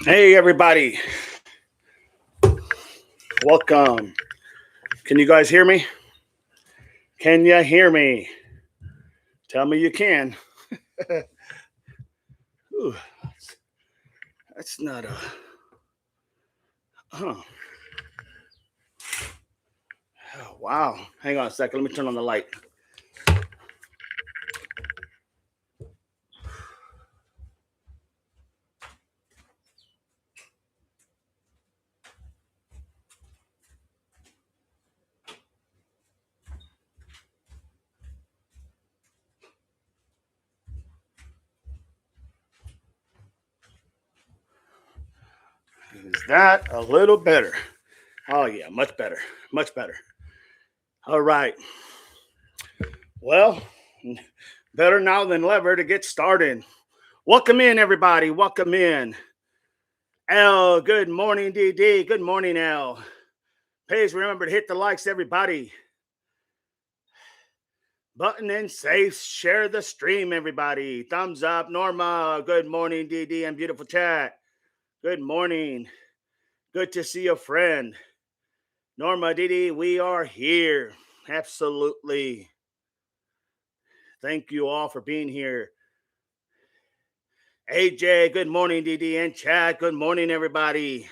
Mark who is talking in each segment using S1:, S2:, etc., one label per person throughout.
S1: Hey, everybody. Welcome. Can you guys hear me? Can you hear me? Tell me you can. Ooh, that's not a. Oh, wow. Hang on a second. Let me turn on the light. Is that a little better? Oh, yeah. Much better. Much better. All right. Well, better now than ever to get started. Welcome in, everybody. Welcome in. L, good morning, DD. Good morning, L. Please remember to hit the likes, everybody. Button and safe. Share the stream, everybody. Thumbs up. Norma. Good morning, DD and beautiful chat. Good morning. Good to see a friend. Norma, DD, we are here. Absolutely. Thank you all for being here. AJ, good morning, DD and chat. Good morning, everybody.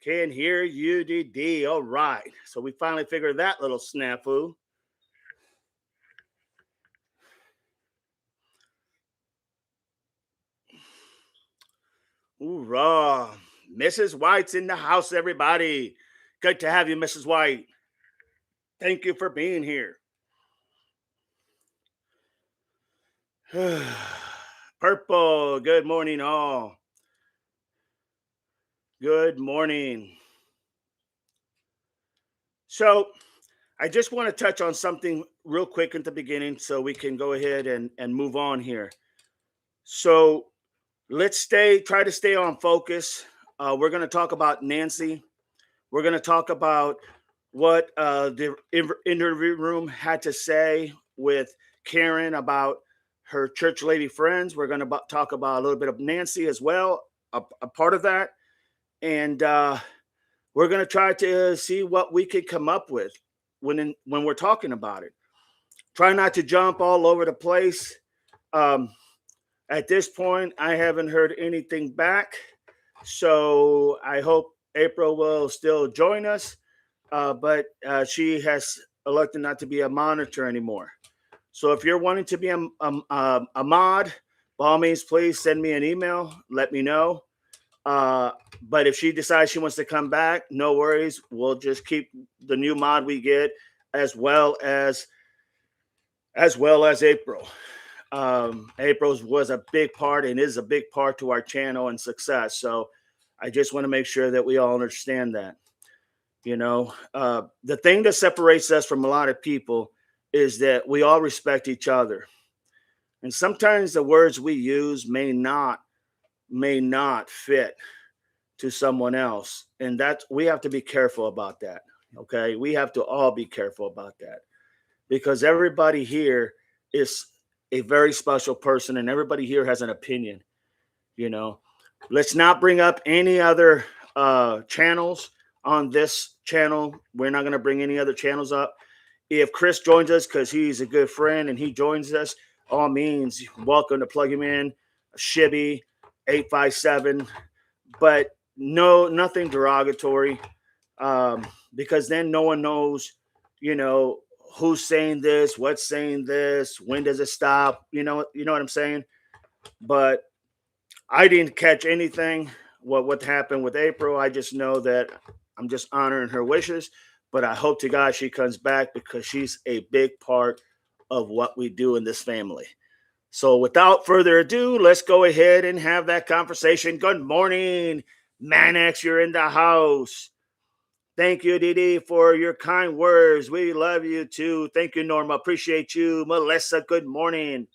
S1: Can hear you, DD. All right. So we finally figured that little snafu. Hoorah. Mrs. White's in the house, everybody. Good to have you, Mrs. White. Thank you for being here. Purple, good morning, all. Good morning. So, I just want to touch on something real quick at the beginning so we can go ahead and move on here. So, let's try to stay on focus. We're going to talk about Nancy. We're going to talk about what the interview room had to say with Karen about her church lady friends. We're going to talk about a little bit of Nancy as well, a part of that. And we're going to try to see what we could come up with when we're talking about it. Try not to jump all over the place. At this point, I haven't heard anything back. So I hope April will still join us. But she has elected not to be a monitor anymore. So if you're wanting to be a mod, by all means, please send me an email. Let me know. But if she decides she wants to come back, no worries. We'll just keep the new mod we get as well as April. April's was a big part and is a big part to our channel and success. So I just want to make sure that we all understand that. You know, the thing that separates us from a lot of people is that we all respect each other. And sometimes the words we use may not fit to someone else. And we have to be careful about that. Okay. We have to all be careful about that because everybody here is a very special person and everybody here has an opinion. You know, let's not bring up any other channels on this channel. We're not going to bring any other channels up. If Chris joins us because he's a good friend and he joins us, all means, welcome to plug him in. Shibby 857, but no, nothing derogatory, because then no one knows, you know, who's saying this, what's saying this, when does it stop? You know what I'm saying? But I didn't catch anything. What happened with April? I just know that I'm just honoring her wishes. But I hope to God she comes back because she's a big part of what we do in this family. So without further ado, let's go ahead and have that conversation. Good morning, Manex. You're in the house. Thank you, Didi, for your kind words. We love you too. Thank you, Norma. Appreciate you. Melissa, good morning.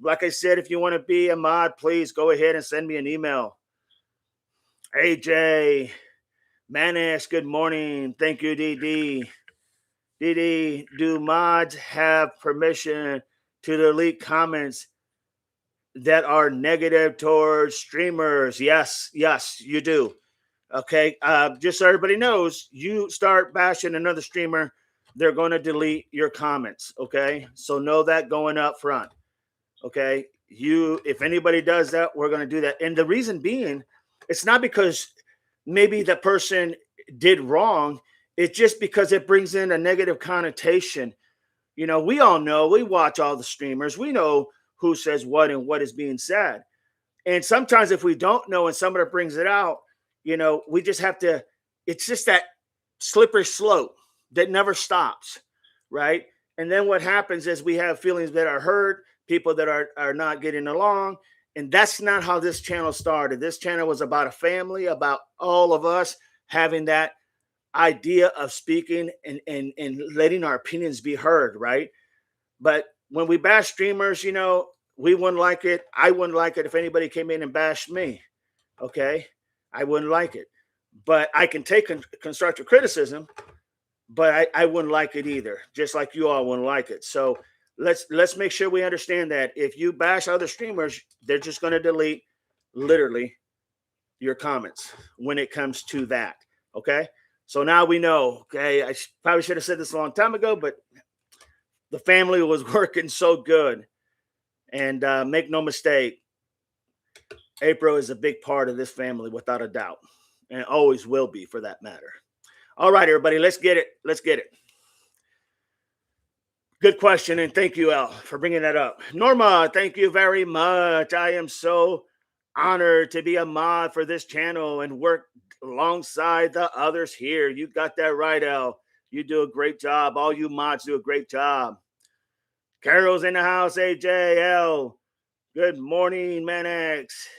S1: Like I said, if you want to be a mod, please go ahead and send me an email. AJ, Manex, good morning. Thank you, DD. DD, do mods have permission to delete comments that are negative towards streamers. Yes, yes, you do. Okay. Just so everybody knows, you start bashing another streamer, they're going to delete your comments. Okay. So know that going up front. Okay. If anybody does that, we're going to do that. And the reason being, it's not because maybe the person did wrong. It's just because it brings in a negative connotation. We all know, we watch all the streamers. We know who says what and what is being said. And sometimes if we don't know and somebody brings it out, we just have to, it's just that slippery slope that never stops, right? And then what happens is we have feelings that are hurt, people that are not getting along. And that's not how this channel started. This channel was about a family, about all of us having that idea of speaking and letting our opinions be heard, right? But when we bash streamers, we wouldn't like it. I wouldn't like it if anybody came in and bashed me. Okay. I wouldn't like it. But I can take constructive criticism, but I wouldn't like it either. Just like you all wouldn't like it. So let's make sure we understand that if you bash other streamers, they're just going to delete literally your comments when it comes to that. Okay. So now we know. Okay. I probably should have said this a long time ago, but the family was working so good. And make no mistake, April is a big part of this family without a doubt, and always will be for that matter. All right, everybody, let's get it. Let's get it. Good question, and thank you, Al, for bringing that up. Norma, thank you very much. I am so honored to be a mod for this channel and work alongside the others here. You got that right, Al. You do a great job. All you mods do a great job. Carol's in the house, AJL. Good morning, Manx.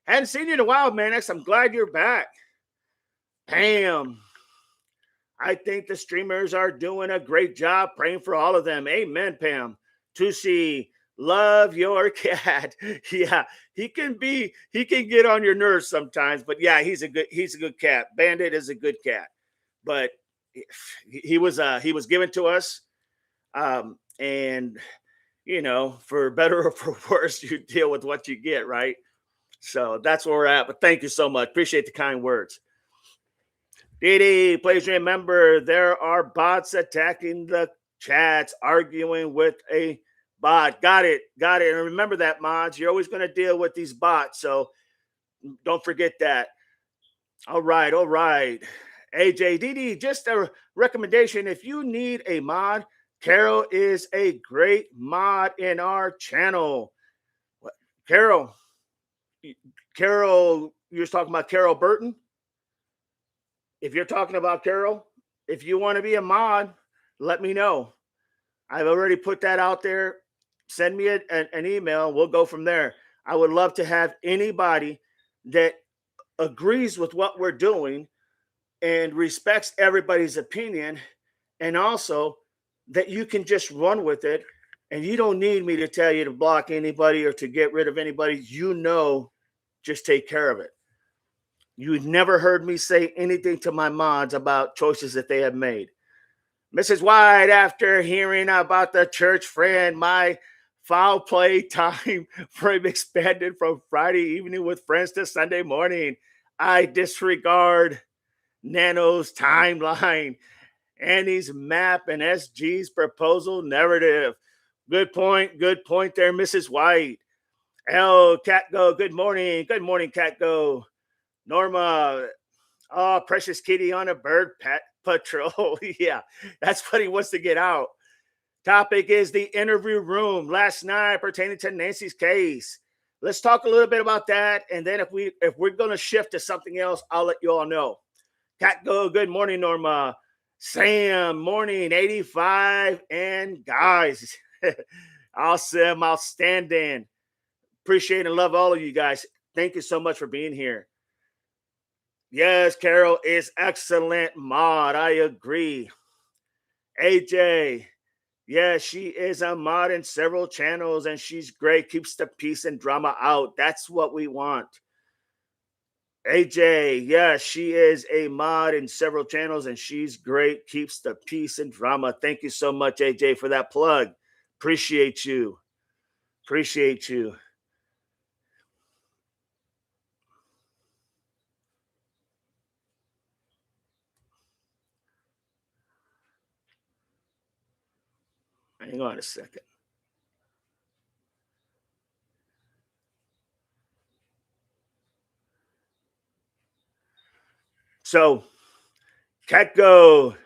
S1: Hadn't seen you in a while, Manx. I'm glad you're back. Pam. I think the streamers are doing a great job. Praying for all of them. Amen, Pam. Tusi, love your cat. Yeah, he can get on your nerves sometimes, but yeah, he's a good cat. Bandit is a good cat. But he was given to us. And for better or for worse, you deal with what you get, right? So that's where we're at. But thank you so much. Appreciate the kind words. Didi, please remember there are bots attacking the chats, arguing with a bot. Got it. And remember that, mods. You're always going to deal with these bots. So don't forget that. All right. AJ, Didi, just a recommendation. If you need a mod, Carol is a great mod in our channel. Carol, you're talking about Carol Burton? If you're talking about Carol, if you want to be a mod, let me know. I've already put that out there. Send me an email. We'll go from there. I would love to have anybody that agrees with what we're doing and respects everybody's opinion, and also that you can just run with it, and you don't need me to tell you to block anybody or to get rid of anybody. Just take care of it. You never heard me say anything to my mods about choices that they have made. Mrs. White, after hearing about the church friend, my foul play time frame expanded from Friday evening with friends to Sunday morning. I disregard Nano's timeline, Annie's map, and SG's proposal narrative. Good point there, Mrs. White. Catgo, good morning. Good morning, Catgo. Norma, precious kitty on a bird pet patrol. Yeah, that's what he wants to get out. Topic is the interview room last night pertaining to Nancy's case. Let's talk a little bit about that, and then if we're going to shift to something else, I'll let you all know. Catgo, good morning, Norma. Sam, morning, 85, and guys, awesome, outstanding. Appreciate and love all of you guys. Thank you so much for being here. Yes, Carol is excellent mod. I agree. AJ, yes, she is a mod in several channels, and she's great. Keeps the peace and drama out. That's what we want. AJ, yes, she is a mod in several channels, and she's great. Keeps the peace and drama. Thank you so much, AJ, for that plug. Appreciate you. Hang on a second. So, Catgo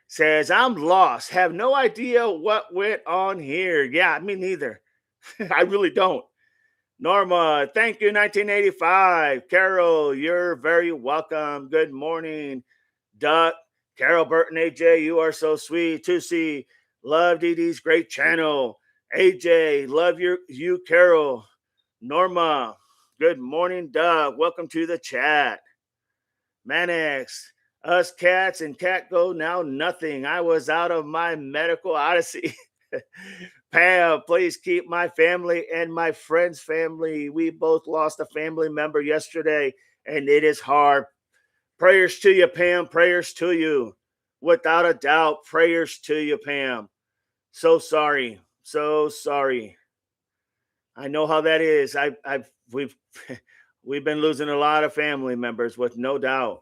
S1: says, I'm lost. Have no idea what went on here. Yeah, me neither. I really don't. Norma, thank you, 1985. Carol, you're very welcome. Good morning. Duck, Carol, Burton, AJ, you are so sweet. Tusi, love Dee Dee's great channel. AJ, love you, Carol. Norma, good morning, Doug. Welcome to the chat. Manex, us cats and cat go now nothing. I was out of my medical odyssey. Pam, please keep my family and my friend's family. We both lost a family member yesterday, and it is hard. Prayers to you, Pam. Prayers to you. Without a doubt, prayers to you, Pam. So sorry. So sorry. I know how that is. We've we've been losing a lot of family members with no doubt.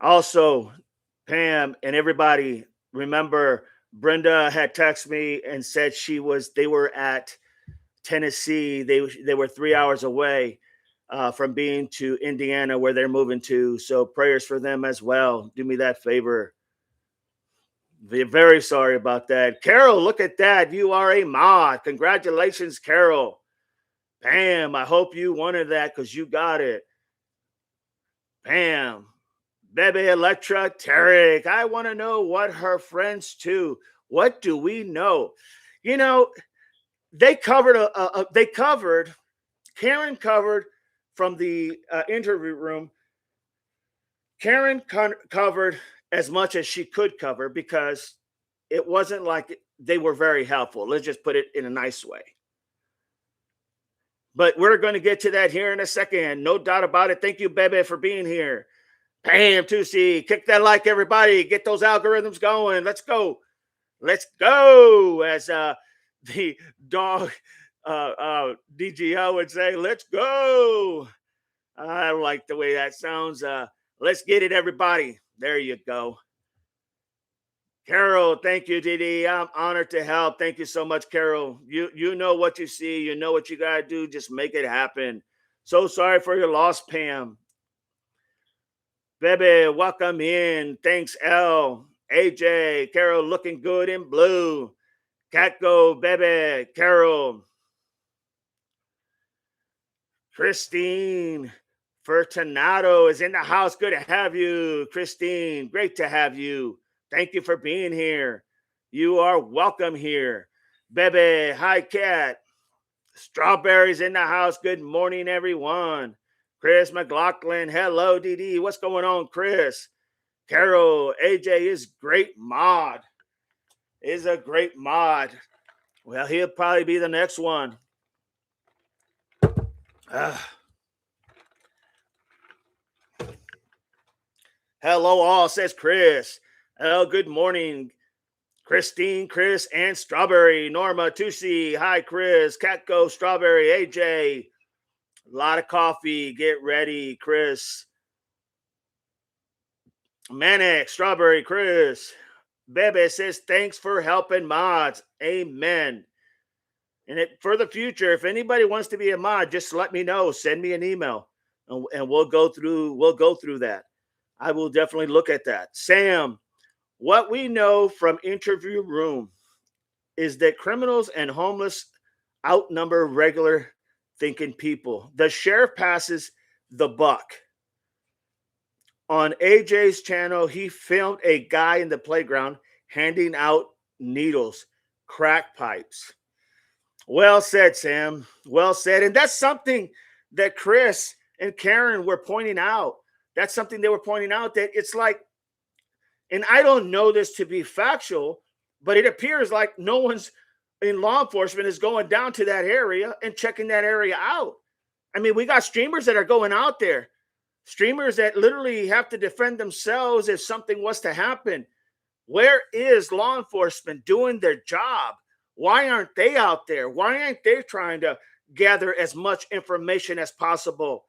S1: Also, Pam and everybody, remember Brenda had texted me and said they were at Tennessee. They were 3 hours away from being to Indiana where they're moving to. So prayers for them as well. Do me that favor. We're very sorry about that. Carol, look at that. You are a mod. Congratulations, Carol. Pam, I hope you wanted that because you got it. Pam. Bebe Electra, Tarek. I want to know what her friends too. What do we know? You know, they covered Karen covered from the interview room. Karen covered as much as she could cover because it wasn't like they were very helpful. Let's just put it in a nice way. But we're going to get to that here in a second. No doubt about it. Thank you, Bebe, for being here. Bam, Tusi. Kick that like, everybody. Get those algorithms going. Let's go. Let's go. As the dog DGL would say, let's go. I like the way that sounds. Let's get it, everybody. There you go. Carol, thank you, Didi. I'm honored to help. Thank you so much, Carol. You know what you see. You know what you got to do. Just make it happen. So sorry for your loss, Pam. Bebe, welcome in. Thanks, L. AJ, Carol looking good in blue. Catgo, Bebe, Carol. Christine Furtanato is in the house. Good to have you, Christine. Great to have you. Thank you for being here. You are welcome here. Bebe, hi, Cat. Strawberries in the house. Good morning, everyone. Chris McLaughlin, hello, DD. What's going on, Chris? Carol, AJ is great mod. Is a great mod. Well, he'll probably be the next one. Hello, all, says Chris. Oh, good morning, Christine, Chris, and Strawberry. Norma, Tusi. Hi, Chris. Catco, Strawberry, AJ. A lot of coffee. Get ready, Chris. Manic, Strawberry, Chris. Bebe says, thanks for helping mods. Amen. And for the future, if anybody wants to be a mod, just let me know. Send me an email, and we'll go through that. I will definitely look at that. Sam, what we know from interview room is that criminals and homeless outnumber regular thinking people. The sheriff passes the buck. On AJ's channel, he filmed a guy in the playground handing out needles, crack pipes. Well said, Sam. Well said. And that's something that Chris and Karen were pointing out. That's something they were pointing out, that it's like, and I don't know this to be factual, but it appears like no one's in law enforcement is going down to that area and checking that area out. I mean, we got streamers that are going out there, streamers that literally have to defend themselves if something was to happen. Where is law enforcement doing their job? Why aren't they out there? Why aren't they trying to gather as much information as possible,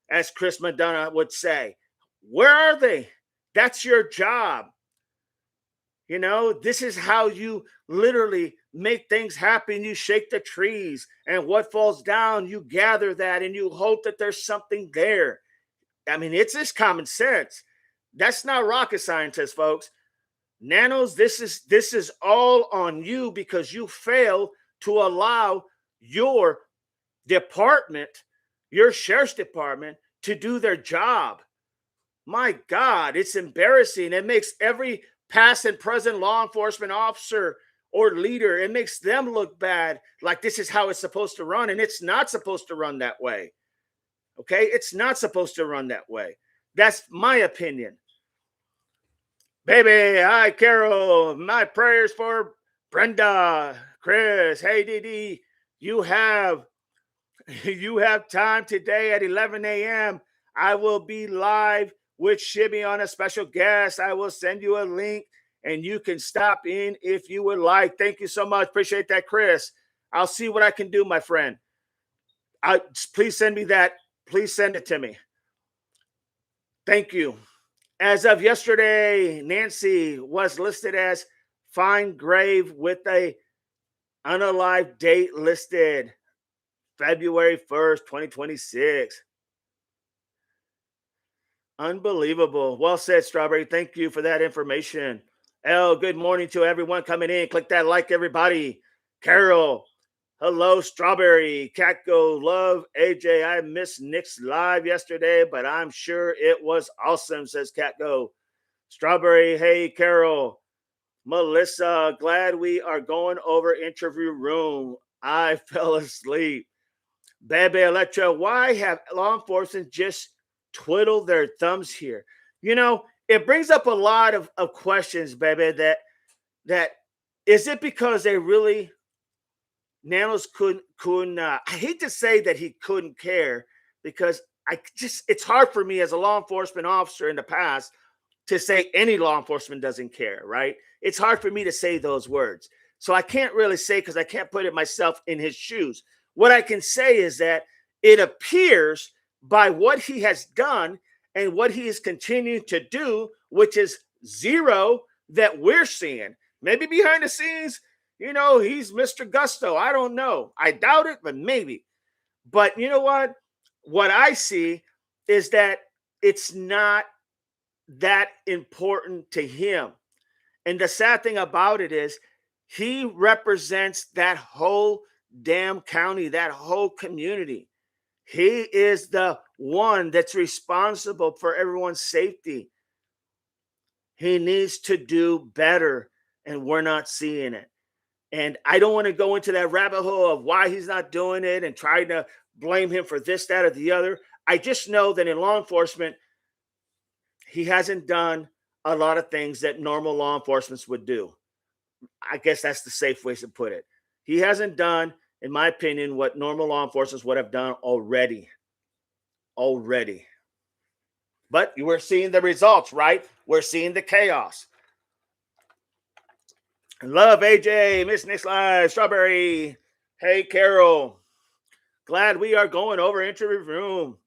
S1: as Chris Madonna would say. Where are they? That's your job. You know, this is how you literally make things happen. You shake the trees, and what falls down, you gather that and you hope that there's something there. I mean, it's just common sense. That's not rocket scientists, folks. Nanos, this is all on you because you fail to allow your department, your sheriff's department, to do their job. My God, it's embarrassing. It makes every past and present law enforcement officer or leader, it makes them look bad, like this is how it's supposed to run, and it's not supposed to run that way. Okay, it's not supposed to run that way. That's my opinion. Baby, hi, Carol. My prayers for Brenda, Chris. Hey, Dee, you have time today at 11 a.m. I will be live with Shibby on a special guest. I will send you a link and you can stop in if you would like. Thank you so much. Appreciate that, Chris. I'll see what I can do, my friend. Please send me that. Please send it to me. Thank you. As of yesterday, Nancy was listed as find grave with a unalive date listed February 1st, 2026. Unbelievable. Well said, Strawberry. Thank you for that information. Good morning to everyone coming in. Click that like, everybody. Carol, hello, Strawberry. Catgo, love, AJ. I missed Nick's live yesterday, but I'm sure it was awesome, says Catgo. Strawberry, hey, Carol. Melissa, glad we are going over interview room. I fell asleep. Bebe Electra, why have law enforcement just twiddle their thumbs here? You know, it brings up a lot of questions, baby, that is it because they really, Nanos couldn't I hate to say that he couldn't care, because it's hard for me as a law enforcement officer in the past to say any law enforcement doesn't care, right? It's hard for me to say those words. So I can't really say, because I can't put it myself in his shoes. What I can say is that it appears by what he has done and what he is continuing to do, which is zero that we're seeing. Maybe behind the scenes, you know, he's Mr. Gusto. I don't know. I doubt it, but maybe. But you know what? What I see is that it's not that important to him. And the sad thing about it is he represents that whole damn county, that whole community. He is the one that's responsible for everyone's safety. He needs to do better, and we're not seeing it. And I don't want to go into that rabbit hole of why he's not doing it and trying to blame him for this, that, or the other. I just know that in law enforcement, he hasn't done a lot of things that normal law enforcement would do. I guess that's the safe way to put it. He hasn't done, in my opinion, what normal law enforcement would have done already. But we're seeing the results, right? We're seeing the chaos. Love, AJ, Miss Nick's Live, Strawberry. Hey, Carol. Glad we are going over interview room.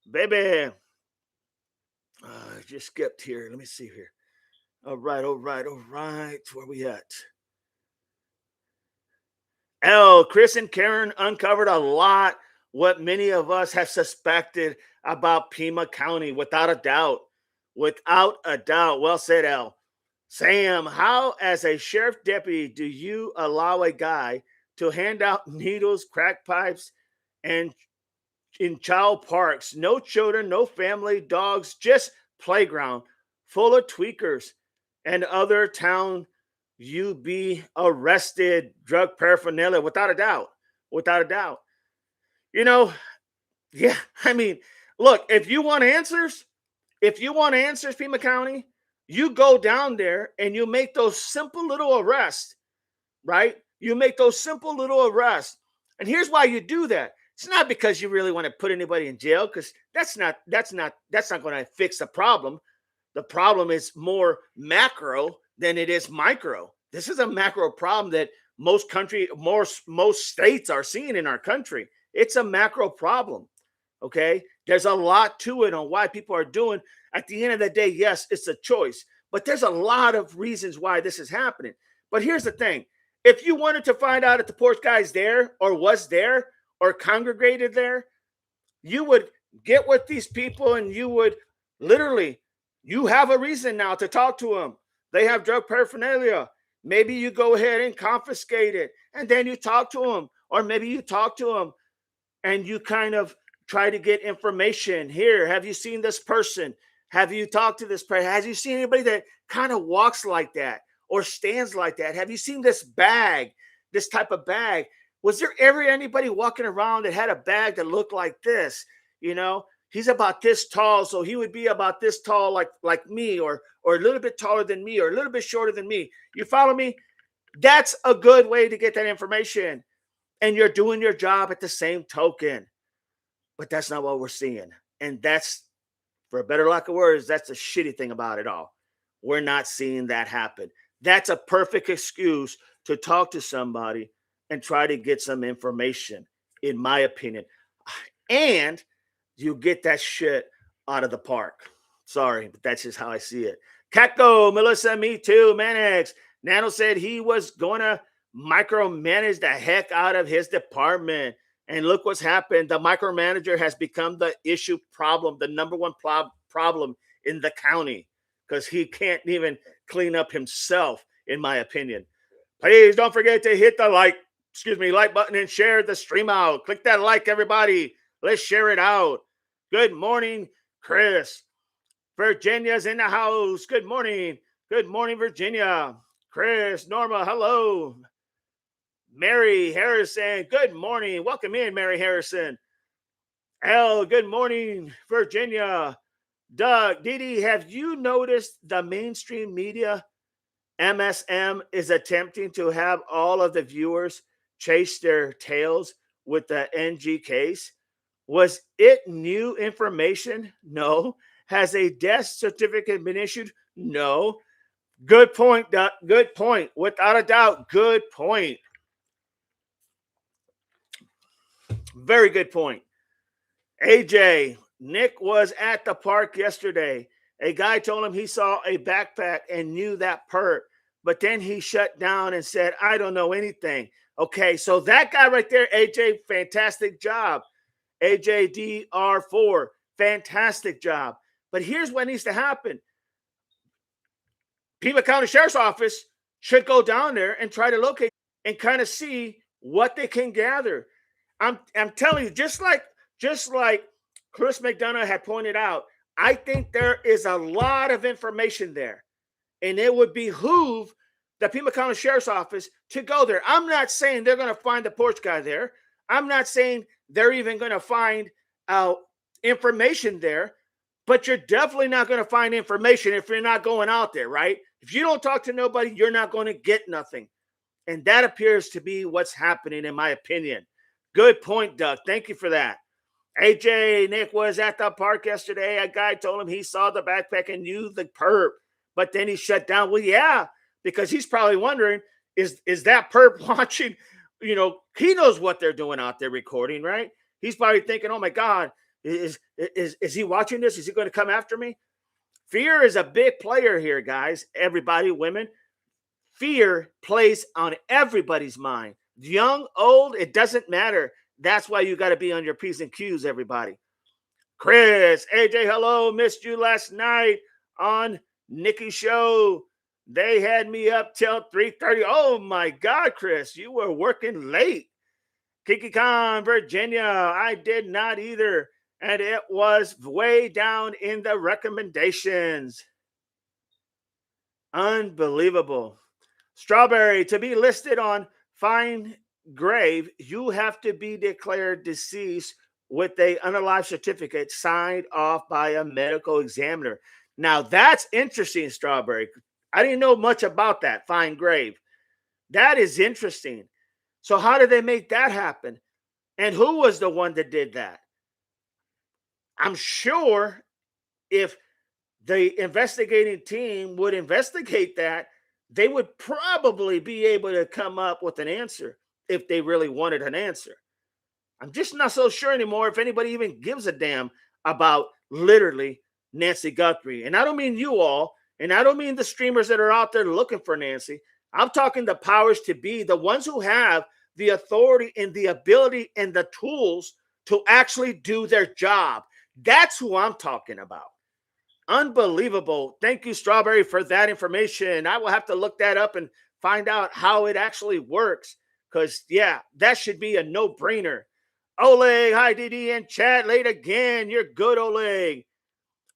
S1: Baby. I just skipped here. Let me see here. All right. Where we at? Chris and Karen uncovered a lot what many of us have suspected about Pima County, without a doubt. Without a doubt. Well said, L. Sam, how, as a sheriff deputy, do you allow a guy to hand out needles, crack pipes, and in child parks? No children, no family, dogs, just playground full of tweakers and other town. You be arrested. Drug paraphernalia, without a doubt. You know, yeah, I mean, look, if you want answers, Pima County, you go down there and you make those simple little arrests, right? You make those simple little arrests. And here's why you do that. It's not because you really want to put anybody in jail, because that's not going to fix the problem. The problem is more macro than it is micro. This is a macro problem that most states are seeing in our country. It's a macro problem. Okay. There's a lot to it on why people are doing. At the end of the day, yes, it's a choice, but there's a lot of reasons why this is happening. But here's the thing: if you wanted to find out if the porch guy's there or was there or congregated there, you would get with these people and you would literally, you have a reason now to talk to them. They have drug paraphernalia. Maybe you go ahead and confiscate it and then you talk to them, or maybe you talk to them and you kind of try to get information. Here, have you seen this person? Have you talked to this person? Have you seen anybody that kind of walks like that or stands like that? Have you seen this bag, this type of bag? Was there ever anybody walking around that had a bag that looked like this? You know, he's about this tall, so he would be about this tall, like me, or a little bit taller than me, or a little bit shorter than me. You follow me? That's a good way to get that information, and you're doing your job at the same token. But that's not what we're seeing. And that's, for a better lack of words, that's the shitty thing about it all. We're not seeing that happen. That's a perfect excuse to talk to somebody and try to get some information, in my opinion. And you get that shit out of the park. Sorry, but that's just how I see it. Catco, Melissa, me too, Manex. Nano said he was going to micromanage the heck out of his department. And look what's happened. The micromanager has become the issue problem, the number one problem in the county, because he can't even clean up himself, in my opinion. Please don't forget to hit the like button and share the stream out. Click that like, everybody. Let's share it out. Good morning, Chris. Virginia's in the house. Good morning. Good morning, Virginia. Chris, Norma, hello. Mary Harrison, good morning. Welcome in, Mary Harrison. L, good morning, Virginia. Doug, Didi, have you noticed the mainstream media, MSM, is attempting to have all of the viewers chase their tails with the NG case? Was it new information? No. Has a death certificate been issued? No. Good point, Doug. Good point. Without a doubt, good point. Very good point. AJ, Nick was at the park yesterday. A guy told him he saw a backpack and knew that perp, but then he shut down and said, I don't know anything. Okay, so that guy right there, AJ, fantastic job. AJDR4, fantastic job. But here's what needs to happen. Pima County Sheriff's Office should go down there and try to locate and kind of see what they can gather. I'm telling you, just like Chris McDonough had pointed out, I think there is a lot of information there, and it would behoove the Pima County Sheriff's Office to go there. I'm not saying they're going to find the porch guy there. I'm not saying they're even going to find information there, but you're definitely not going to find information if you're not going out there, right? If you don't talk to nobody, you're not going to get nothing. And that appears to be what's happening, in my opinion. Good point, Doug. Thank you for that. AJ, Nick was at the park yesterday. A guy told him he saw the backpack and knew the perp, but then he shut down. Well, yeah, because he's probably wondering, is that perp watching? You know, he knows what they're doing out there recording, right? He's probably thinking, oh my God, is he watching this? Is he going to come after me? Fear is a big player here, guys. Everybody, women. Fear plays on everybody's mind. Young, old, it doesn't matter. That's why you got to be on your P's and Q's, everybody. Chris, AJ, hello. Missed you last night on Nikki's show. They had me up till 3:30. Oh, my God, Chris, you were working late. Kiki Khan, Virginia, I did not either. And it was way down in the recommendations. Unbelievable. Strawberry, to be listed on Fine Grave, you have to be declared deceased with a unalive certificate signed off by a medical examiner. Now, that's interesting, Strawberry. I didn't know much about that, Fine Grave. That is interesting. So how did they make that happen? And who was the one that did that? I'm sure if the investigating team would investigate that, they would probably be able to come up with an answer if they really wanted an answer. I'm just not so sure anymore if anybody even gives a damn about literally Nancy Guthrie. And I don't mean you all, and I don't mean the streamers that are out there looking for Nancy. I'm talking the powers to be, the ones who have the authority and the ability and the tools to actually do their job. That's who I'm talking about. Unbelievable. Thank you, Strawberry, for that information. I will have to look that up and find out how it actually works. Because, yeah, that should be a no brainer. Oleg, hi, DD, and chat late again. You're good, Oleg.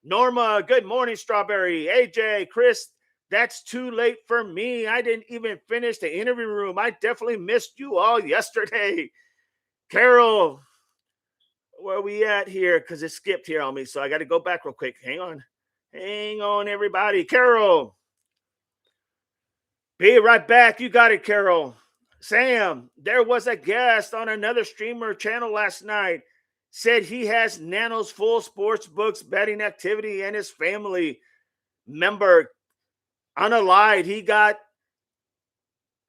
S1: Norma, good morning, Strawberry. AJ, Chris, that's too late for me. I didn't even finish the interview room. I definitely missed you all yesterday. Carol, where are we at here? Because it skipped here on me, so I got to go back real quick. Hang on, everybody. Carol, be right back. You got it, Carol. Sam, there was a guest on another streamer channel last night. Said he has Nano's full sports books betting activity and his family member unallied. He got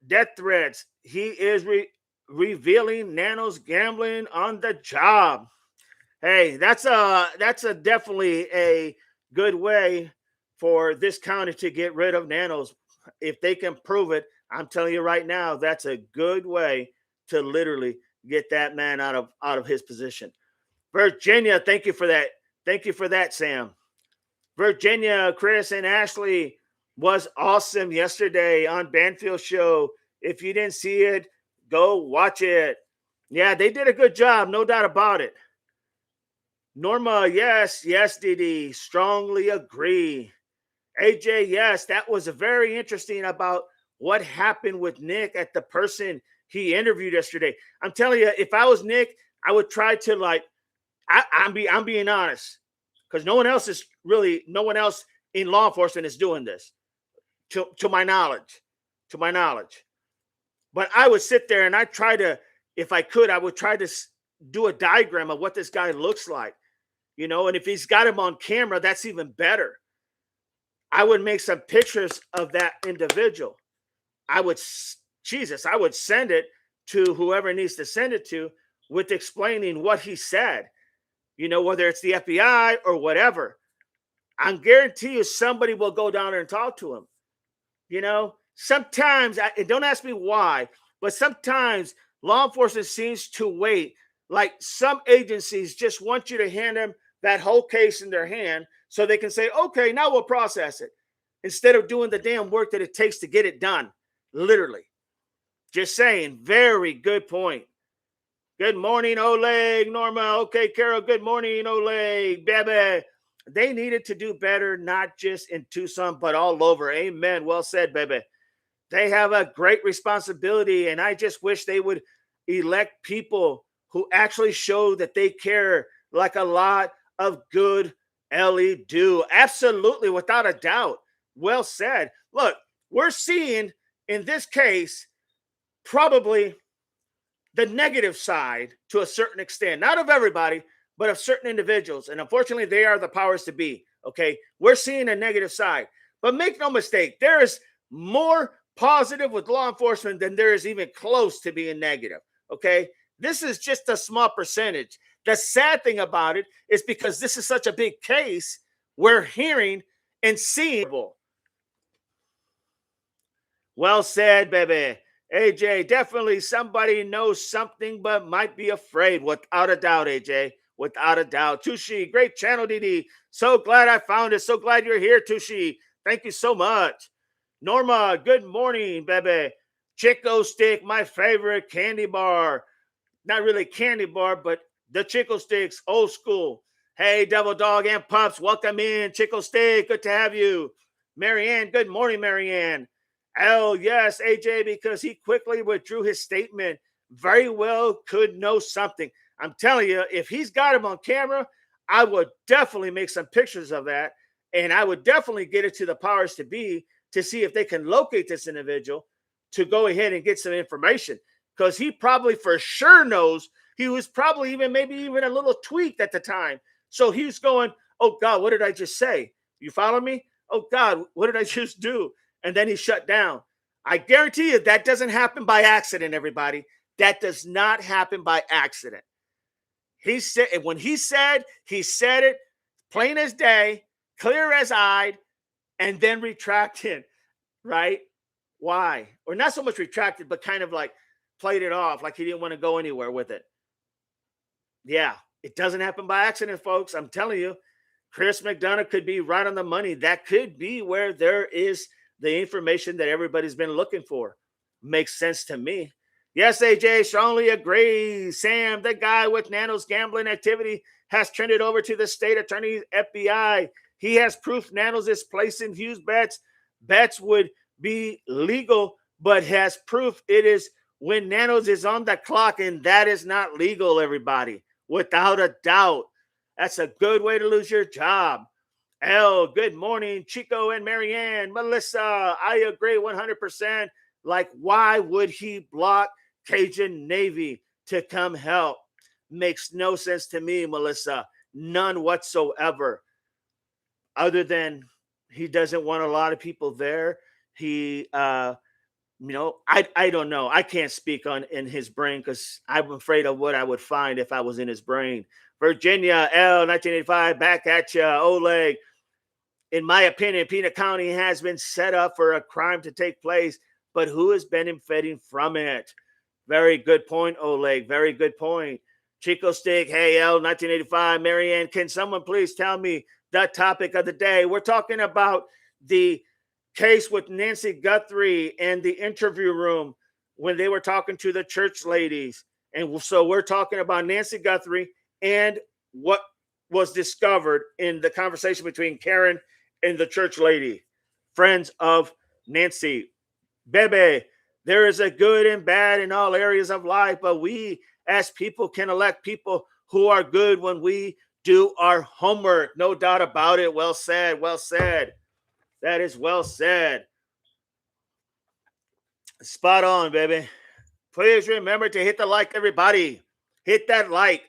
S1: death threats. He is revealing Nano's gambling on the job. Hey, that's a definitely a good way for this county to get rid of Nanos. If they can prove it, I'm telling you right now, that's a good way to literally get that man out of his position. Virginia, thank you for that. Thank you for that, Sam. Virginia, Chris, and Ashley was awesome yesterday on Banfield Show. If you didn't see it, go watch it. Yeah, they did a good job, no doubt about it. Norma, yes, Didi, strongly agree. AJ, yes, that was very interesting about what happened with Nick at the person he interviewed yesterday. I'm telling you, if I was Nick, I would try to I'm being honest, because no one else in law enforcement is doing this, to my knowledge. But I would sit there and if I could, I would try to do a diagram of what this guy looks like, and if he's got him on camera, that's even better. I would make some pictures of that individual. I would send it to whoever needs to send it to with explaining what he said, whether it's the FBI or whatever. I guarantee you somebody will go down there and talk to him. Sometimes, and don't ask me why, but sometimes law enforcement seems to wait. Like some agencies just want you to hand them that whole case in their hand so they can say, okay, now we'll process it, instead of doing the damn work that it takes to get it done. Literally. Just saying. Very good point. Good morning, Oleg. Norma. Okay, Carol. Good morning, Oleg. Bebe. They needed to do better, not just in Tucson, but all over. Amen. Well said, Bebe. They have a great responsibility, and I just wish they would elect people who actually show that they care, like a lot of good LE do. Absolutely, without a doubt. Well said. Look, we're seeing in this case probably the negative side to a certain extent, not of everybody, but of certain individuals. And unfortunately, they are the powers to be. Okay, we're seeing a negative side, but make no mistake, there is more positive with law enforcement than there is even close to being negative. Okay, this is just a small percentage. The sad thing about it is, because this is such a big case, we're hearing and seeing. Well said, baby. AJ, definitely somebody knows something but might be afraid. Without a doubt, AJ. Without a doubt. Tushi, great channel, DD. So glad I found it. So glad you're here, Tushi. Thank you so much. Norma, good morning, baby. Chico Stick, my favorite candy bar. Not really candy bar, but the Chico Sticks, old school. Hey, Devil Dog and Pups, welcome in. Chico Stick, good to have you. Marianne, good morning, Marianne. Oh, yes, AJ, because he quickly withdrew his statement. Very well could know something. I'm telling you, if he's got him on camera, I would definitely make some pictures of that. And I would definitely get it to the powers to be to see if they can locate this individual to go ahead and get some information. Because he probably for sure knows he was probably maybe even a little tweaked at the time. So he's going, oh, God, what did I just say? You follow me? Oh, God, what did I just do? And then he shut down. I guarantee you that doesn't happen by accident, everybody. That does not happen by accident. He said it plain as day, clear as eyed, and then retracted, right? Why? Or not so much retracted, but kind of like played it off like he didn't want to go anywhere with it. Yeah, it doesn't happen by accident, folks. I'm telling you, Chris McDonough could be right on the money. That could be where there is the information that everybody's been looking for. Makes sense to me. Yes, AJ strongly agrees. Sam, the guy with Nano's gambling activity has trended over to the state attorney FBI. He has proof Nanos is placing huge bets. Bets would be legal, but has proof it is when Nanos is on the clock, and that is not legal, everybody. Without a doubt. That's a good way to lose your job. L, good morning, Chico and Marianne. Melissa, I agree 100%. Like, why would he block Cajun Navy to come help? Makes no sense to me, Melissa. None whatsoever. Other than he doesn't want a lot of people there. He, I don't know. I can't speak on in his brain because I'm afraid of what I would find if I was in his brain. Virginia, L, 1985, back at you. Oleg, in my opinion, Pima County has been set up for a crime to take place, but who is benefiting from it? Very good point, Oleg. Very good point. Chico Stick, hey, L, 1985. Marianne, can someone please tell me the topic of the day? We're talking about the case with Nancy Gutheries and the interview room when they were talking to the church ladies. And so we're talking about Nancy Gutheries and what was discovered in the conversation between Karen and the church lady, friends of Nancy. Bebe, there is a good and bad in all areas of life, but we as people can elect people who are good when we do our homework. No doubt about it. Well said. Well said. That is well said. Spot on, baby. Please remember to hit the like, everybody. Hit that like.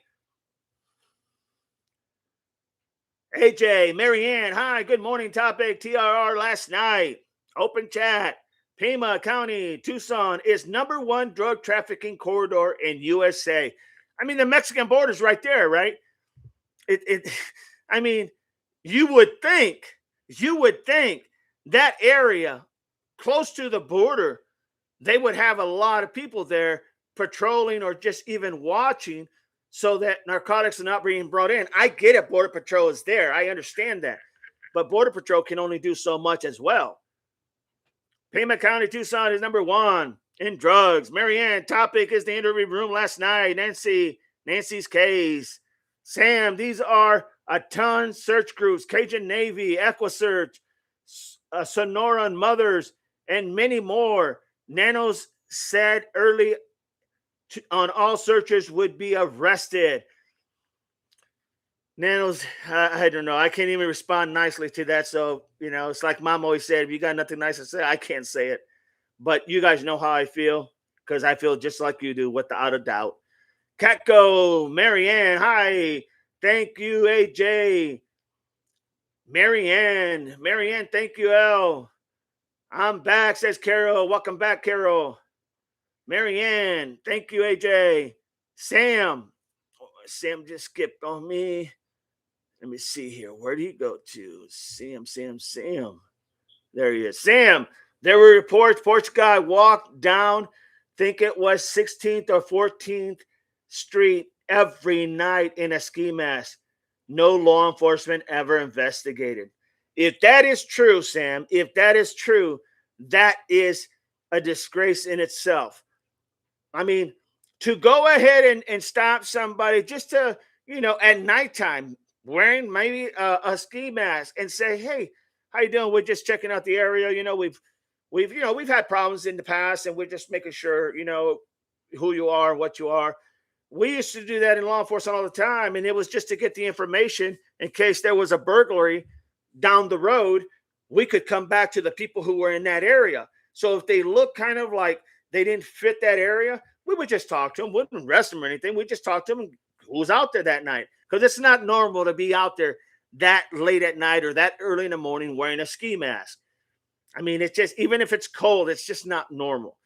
S1: AJ, Marianne, hi, good morning. Topic TRR last night. Open chat. Pima County, Tucson is #1 drug trafficking corridor in USA. I mean, the Mexican border's right there, right? I mean, you would think that area close to the border, they would have a lot of people there patrolling or just even watching so that narcotics are not being brought in. I get it. Border Patrol is there. I understand that. But Border Patrol can only do so much as well. Pima County, Tucson is #1 in drugs. Marianne, topic is the interview room last night. Nancy's case. Sam, these are a ton search groups, Cajun Navy, EquiSearch, Sonoran Mothers, and many more. Nanos said early on all searchers would be arrested. Nanos, I don't know. I can't even respond nicely to that. So, it's like Mom always said, if you got nothing nice to say, I can't say it. But you guys know how I feel because I feel just like you do, without a doubt. Catco, Marianne, hi. Thank you, AJ. Marianne, thank you, L. I'm back, says Carol. Welcome back, Carol. Marianne, thank you, AJ. Sam just skipped on me. Let me see here. Where did he go to? Sam. There he is. Sam, there were reports Porch guy walked down, think it was 16th or 14th Street every night in a ski mask. No law enforcement ever investigated. If that is true, Sam, that is a disgrace in itself. I mean, to go ahead and stop somebody just to, at nighttime, wearing maybe a ski mask and say, hey, how you doing? We're just checking out the area. We've had problems in the past and we're just making sure, who you are, what you are. We used to do that in law enforcement all the time. And it was just to get the information in case there was a burglary down the road. We could come back to the people who were in that area. So if they look kind of like they didn't fit that area, we would just talk to them. We wouldn't arrest them or anything. We just talk to them who was out there that night. Because it's not normal to be out there that late at night or that early in the morning wearing a ski mask. I mean, it's just, even if it's cold, it's just not normal.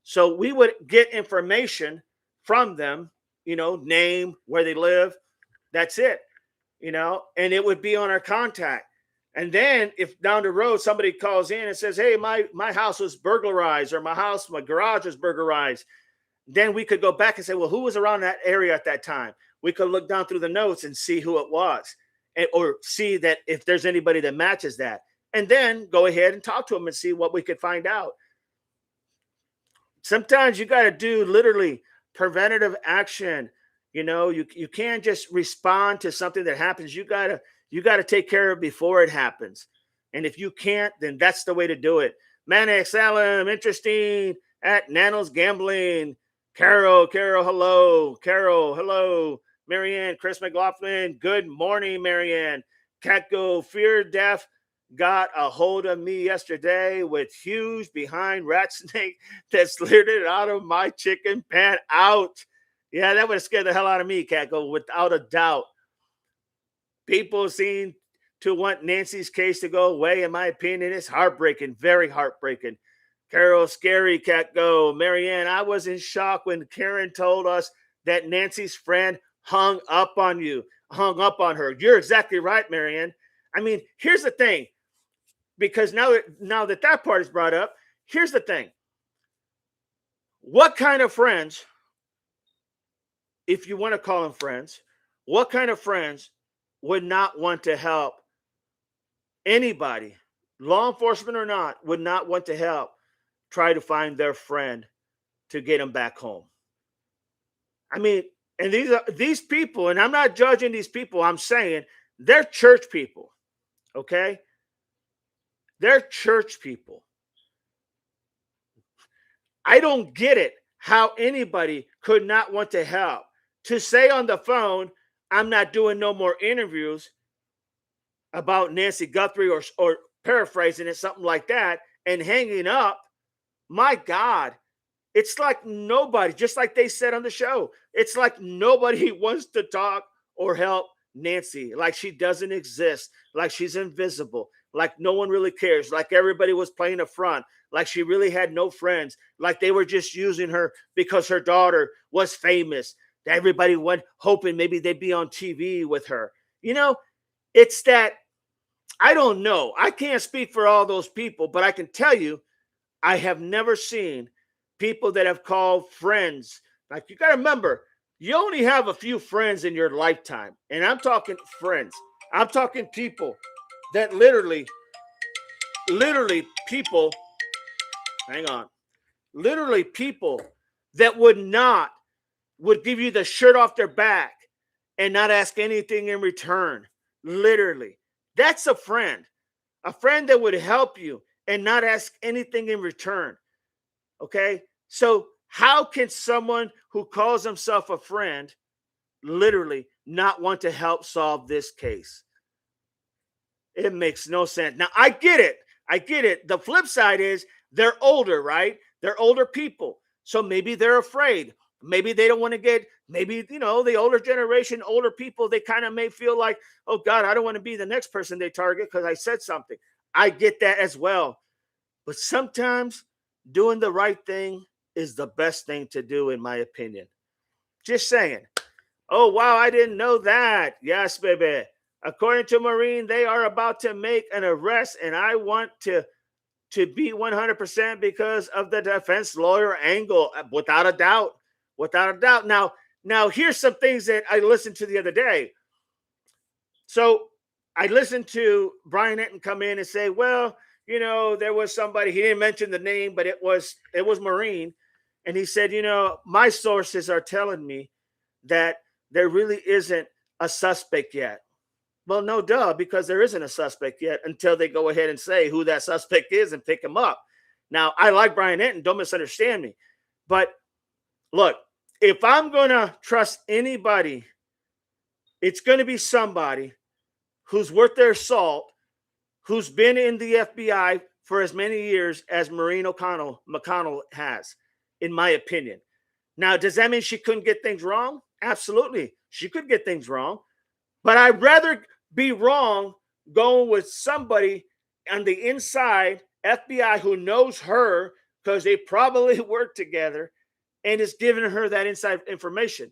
S1: So we would get information from them name, where they live. That's it, and it would be on our contact. And then if down the road somebody calls in and says, hey, my house was burglarized, or my garage was burglarized, then we could go back and say, well, who was around that area at that time? We could look down through the notes and see who it was, or see that if there's anybody that matches that, and then go ahead and talk to them and see what we could find out. Sometimes you got to do literally preventative action. You can't just respond to something that happens. You gotta take care of it before it happens. And if you can't, then that's the way to do it. Manic Salem, interesting at Nano's Gambling. Carol, hello. Carol, hello. Marianne, Chris McLaughlin, good morning, Marianne. Catgo, Fear Deaf got a hold of me yesterday with huge behind rat snake that slid it out of my chicken pan out. Yeah, that would have scared the hell out of me, Catgo, without a doubt. People seem to want Nancy's case to go away. In my opinion, it's heartbreaking, very heartbreaking. Carol, scary, Catgo. Marianne, I was in shock when Karen told us that Nancy's friend hung up on her. You're exactly right, Marianne. I mean, here's the thing. Because now that part is brought up, here's the thing. What kind of friends, if you want to call them friends, what kind of friends would not want to help anybody, law enforcement or not, would not want to help try to find their friend to get them back home? I mean, and these people, and I'm not judging these people, I'm saying they're church people, okay? They're church people. I don't get it how anybody could not want to help. To say on the phone, I'm not doing no more interviews about Nancy Gutheries, or paraphrasing it, something like that, and hanging up. My God, it's like nobody, just like they said on the show, it's like nobody wants to talk or help Nancy, like she doesn't exist, like she's invisible, like no one really cares, like everybody was playing a front, like she really had no friends, like they were just using her because her daughter was famous. Everybody went hoping maybe they'd be on TV with her. It's that, I don't know. I can't speak for all those people, but I can tell you, I have never seen people that have called friends. Like, you got to remember, you only have a few friends in your lifetime. And I'm talking friends. I'm talking people that literally people, hang on, literally people that would give you the shirt off their back and not ask anything in return. Literally. That's a friend that would help you and not ask anything in return. Okay? So how can someone who calls himself a friend literally not want to help solve this case? It makes no sense. Now, I get it. The flip side is they're older, right? They're older people. So maybe they're afraid. Maybe they don't want to get, maybe, the older generation, older people, they kind of may feel like, oh God, I don't want to be the next person they target because I said something. I get that as well. But sometimes doing the right thing is the best thing to do, in my opinion. Just saying. Oh, wow, I didn't know that. Yes, baby. According to Maureen, they are about to make an arrest, and I want to be 100% because of the defense lawyer angle, without a doubt. Without a doubt. Now here's some things that I listened to the other day. So I listened to Brian Enton come in and say, well, there was somebody, he didn't mention the name, but it was Maureen. And he said, my sources are telling me that there really isn't a suspect yet. Well, no duh, because there isn't a suspect yet until they go ahead and say who that suspect is and pick him up. Now, I like Brian Enton, don't misunderstand me. But look, if I'm going to trust anybody, it's going to be somebody who's worth their salt, who's been in the FBI for as many years as Maureen McConnell has, in my opinion. Now, does that mean she couldn't get things wrong? Absolutely. She could get things wrong. But I'd rather be wrong going with somebody on the inside, FBI, who knows her because they probably work together and is giving her that inside information.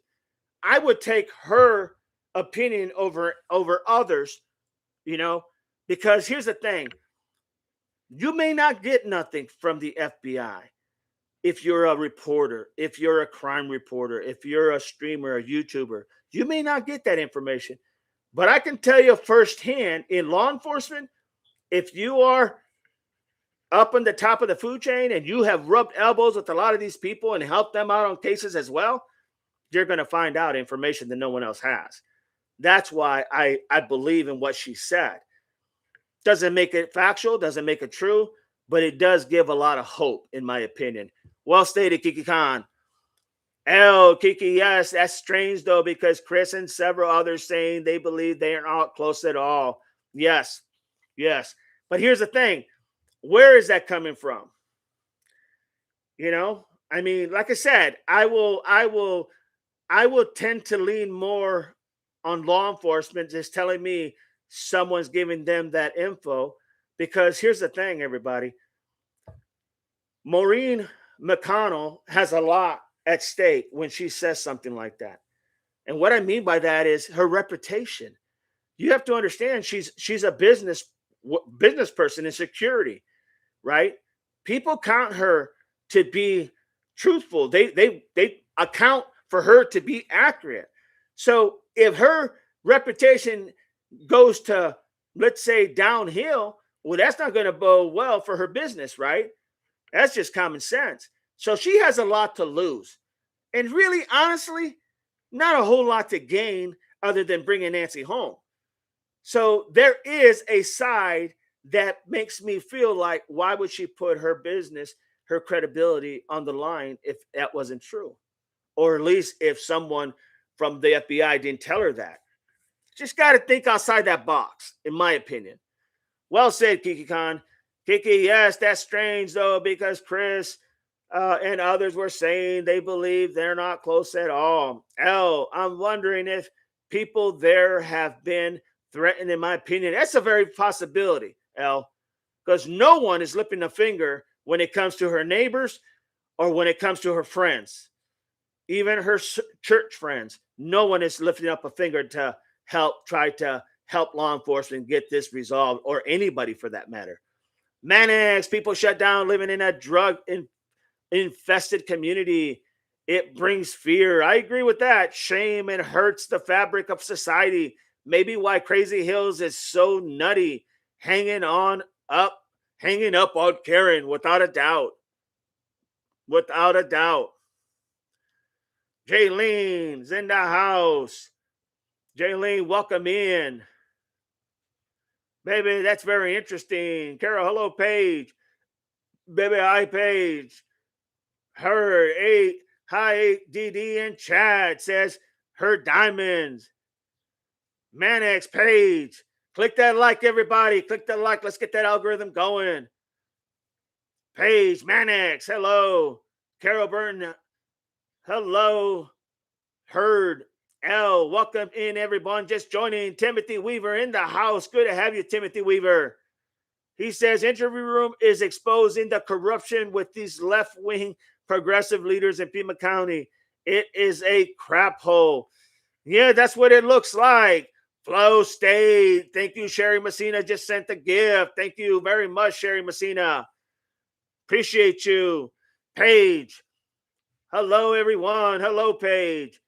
S1: I would take her opinion over others, you know, because here's the thing. You may not get nothing from the FBI if you're a reporter, if you're a crime reporter, if you're a streamer, a YouTuber. You may not get that information. But I can tell you firsthand in law enforcement, if you are up on the top of the food chain and you have rubbed elbows with a lot of these people and helped them out on cases as well, you're going to find out information that no one else has. That's why I believe in what she said. Doesn't make it factual, doesn't make it true, but it does give a lot of hope, in my opinion. Well stated, Kiki Khan. Kiki, yes, that's strange though, because Chris and several others saying they believe they are not close at all. Yes, yes. But here's the thing. Where is that coming from? You know, I mean, like I said, I will tend to lean more on law enforcement just telling me someone's giving them that info. Because here's the thing, everybody. Maureen McConnell has a lot at stake when she says something like that. And what I mean by that is her reputation. You have to understand she's a business person in security, right? People count her to be truthful. They account for her to be accurate. So if her reputation goes to, let's say, downhill, well, that's not going to bode well for her business, right? That's just common sense. So she has a lot to lose. And really, honestly, not a whole lot to gain other than bringing Nancy home. So there is a side that makes me feel like, why would she put her business, her credibility on the line if that wasn't true? Or at least if someone from the FBI didn't tell her that. Just got to think outside that box, in my opinion. Well said, Kiki Khan. Kiki, yes, that's strange though, because Chris and others were saying they believe they're not close at all. I'm wondering if people there have been threatened, in my opinion. That's a very possibility, because no one is lifting a finger when it comes to her neighbors or when it comes to her friends, even her church friends. No one is lifting up a finger to try to help law enforcement get this resolved, or anybody for that matter. Mannix, people shut down living in a drug infested community. It brings fear. I agree with that. Shame and hurts the fabric of society. Maybe why Crazy Hills is so nutty, hanging up on Karen, without a doubt. Without a doubt. Jaylene's in the house. Jaylene, welcome in. Baby, that's very interesting. Carol, hello, Paige. Baby, hi, Paige. Her, hi, DD in chat says, her diamonds. Mannix, Paige. Click that like, everybody. Click that like. Let's get that algorithm going. Paige, Mannix, hello. Carol Burton, hello. Heard, welcome in, everyone. Just joining. Timothy Weaver in the house. Good to have you, Timothy Weaver. He says, interview room is exposing the corruption with these left-wing progressive leaders in Pima County. It is a crap hole. Yeah, that's what it looks like. Flow State. Thank you, Sherry Messina just sent the gift. Thank you very much, Sherry Messina. Appreciate you. Paige. Hello, everyone. Hello, Paige.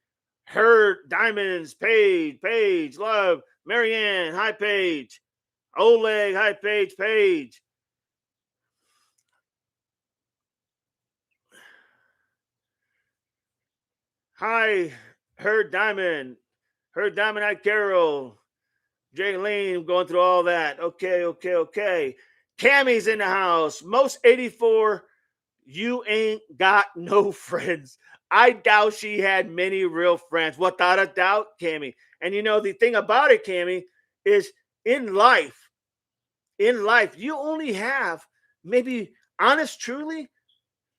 S1: Hurt, Diamonds, Paige, Love, Marianne, hi, Paige. Oleg, hi, Paige. Hi, Diamond, hi, Carol. Jaylene, going through all that. Okay. Cammy's in the house. Most 84, you ain't got no friends. I doubt she had many real friends. Without a doubt, Cammy. And you know, the thing about it, Cammy, is in life, you only have maybe, honest, truly,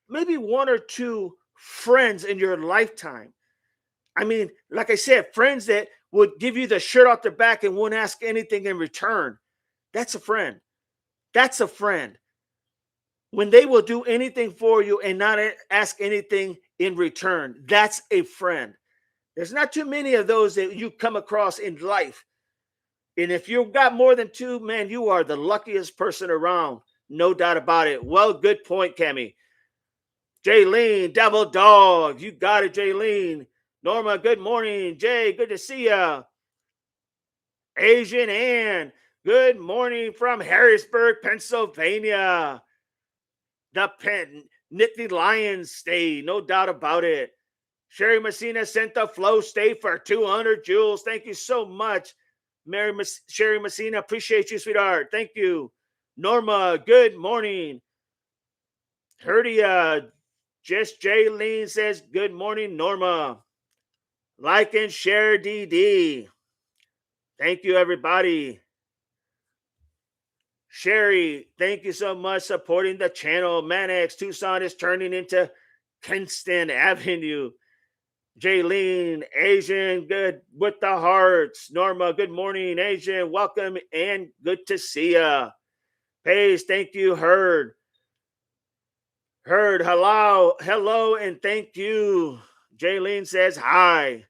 S1: maybe one or two friends in your lifetime. I mean, like I said, friends that would give you the shirt off their back and won't ask anything in return. That's a friend. That's a friend. When they will do anything for you and not ask anything in return, that's a friend. There's not too many of those that you come across in life. And if you've got more than two, man, you are the luckiest person around. No doubt about it. Well, good point, Kemi. Jaylene, Devil Dog. You got it, Jaylene. Norma, good morning. Jay, good to see ya. Asian Ann, good morning from Harrisburg, Pennsylvania. The Nittany Lions stay, no doubt about it. Sherry Messina sent the flow state for 200 joules. Thank you so much, Sherry Messina. Appreciate you, sweetheart. Thank you. Norma, good morning. Herdia, just Jaylene says, good morning, Norma. Like and share, DD. Thank you, everybody. Sherry, thank you so much supporting the channel. Manex, Tucson is turning into Kinston Avenue. Jaylene, Asian, good with the hearts. Norma, good morning, Asian. Welcome and good to see ya. Paige, thank you. Heard, hello, and thank you. Jaylene says hi.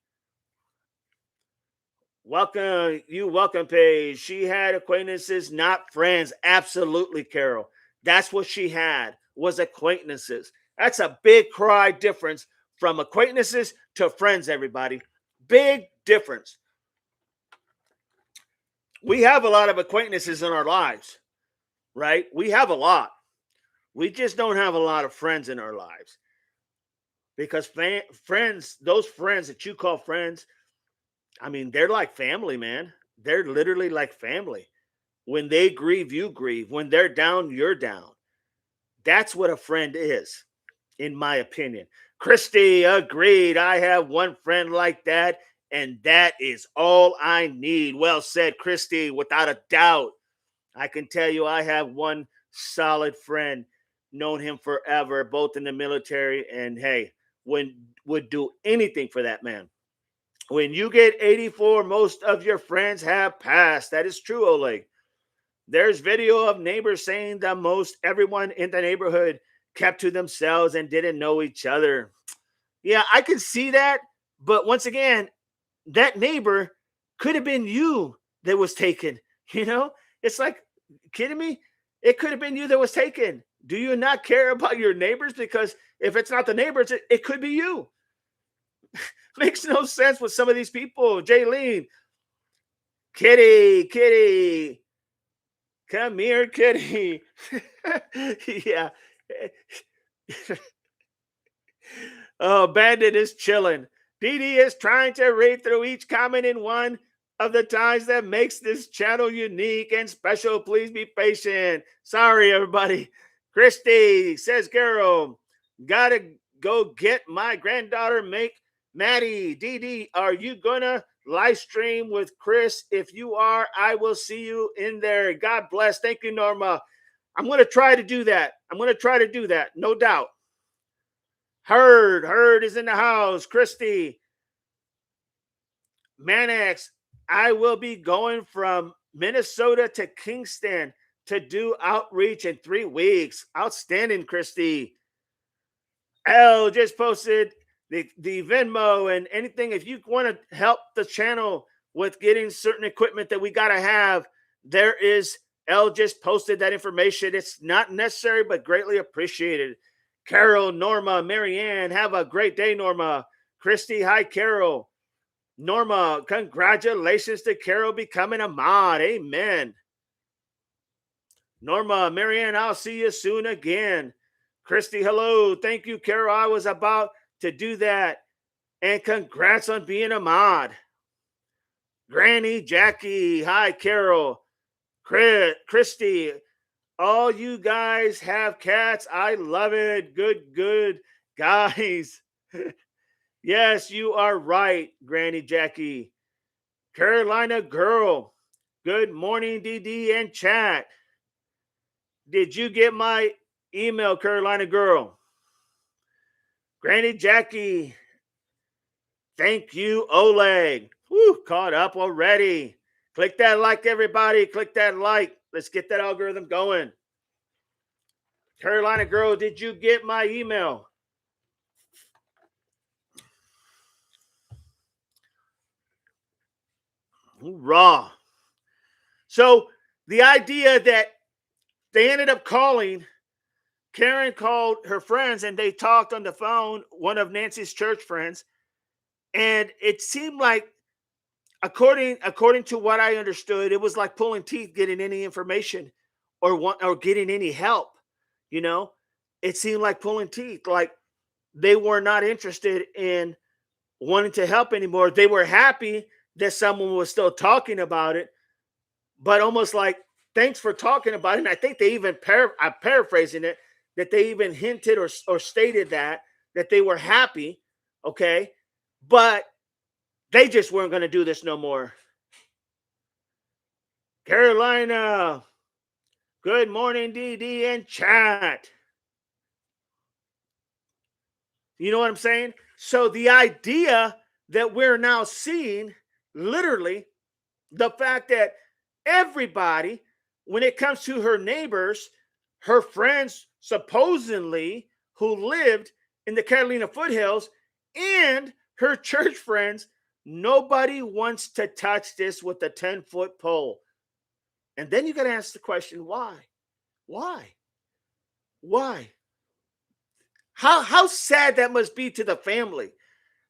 S1: Welcome, Paige. She had acquaintances, not friends. Absolutely, Carol. That's what she had, was acquaintances. That's a big cry difference from acquaintances to friends, everybody. Big difference. We have a lot of acquaintances in our lives, right? We have a lot. We just don't have a lot of friends in our lives. Because friends, those friends that you call friends, I mean, they're like family, man. They're literally like family. When they grieve, you grieve. When they're down, you're down. That's what a friend is, in my opinion. Christy, agreed. I have one friend like that, and that is all I need. Well said, Christy, without a doubt. I can tell you I have one solid friend, known him forever, both in the military, and hey, would do anything for that man. When you get 84, most of your friends have passed. That is true, Oleg. There's video of neighbors saying that most everyone in the neighborhood kept to themselves and didn't know each other. Yeah, I can see that. But once again, that neighbor could have been you that was taken. You know, it's like, kidding me? It could have been you that was taken. Do you not care about your neighbors? Because if it's not the neighbors, it could be you. Makes no sense with some of these people. Jaylene, Kitty, come here, Kitty. Yeah. Oh, Bandit is chilling. DD is trying to read through each comment in one of the times that makes this channel unique and special. Please be patient. Sorry, everybody. Christy says, Carol, gotta go get my granddaughter, make Maddie. DD, are you gonna live stream with Chris? If you are, I will see you in there. God bless. Thank you, Norma. I'm gonna try to do that. No doubt. Heard is in the house. Christy, Manax, I will be going from Minnesota to Kingston to do outreach in 3 weeks. Outstanding, Christy. L just posted the Venmo and anything. If you want to help the channel with getting certain equipment that we got to have, there is L just posted that information. It's not necessary, but greatly appreciated. Carol, Norma, Marianne, have a great day, Norma. Christy, hi, Carol. Norma, congratulations to Carol becoming a mod. Amen. Norma, Marianne, I'll see you soon again. Christy, hello. Thank you, Carol. I was about to do that. And congrats on being a mod. Granny Jackie, hi, Carol. Christy, all you guys have cats. I love it. Good, guys. Yes, you are right, Granny Jackie. Carolina girl. Good morning, DD and chat. Did you get my email, Carolina girl? Granny Jackie. Thank you, Oleg. Woo, caught up already. Click that like, everybody. Click that like. Let's get that algorithm going. Carolina girl, did you get my email? Raw. So the idea that they ended up calling, Karen called her friends and they talked on the phone, one of Nancy's church friends, and it seemed like, according to what I understood, it was like pulling teeth getting any information or getting any help. You know, it seemed like pulling teeth. Like they were not interested in wanting to help anymore. They were happy that someone was still talking about it, but almost like, thanks for talking about it. And I think they even I'm paraphrasing it, that they even hinted or stated that they were happy, okay, but they just weren't going to do this no more. Carolina, good morning, DD and chat. You know what I'm saying? So the idea that we're now seeing, literally, the fact that everybody, when it comes to her neighbors, her friends, supposedly, who lived in the Carolina foothills, and her church friends, nobody wants to touch this with a 10-foot pole. And then you got to ask the question, why? Why? Why? How sad that must be to the family.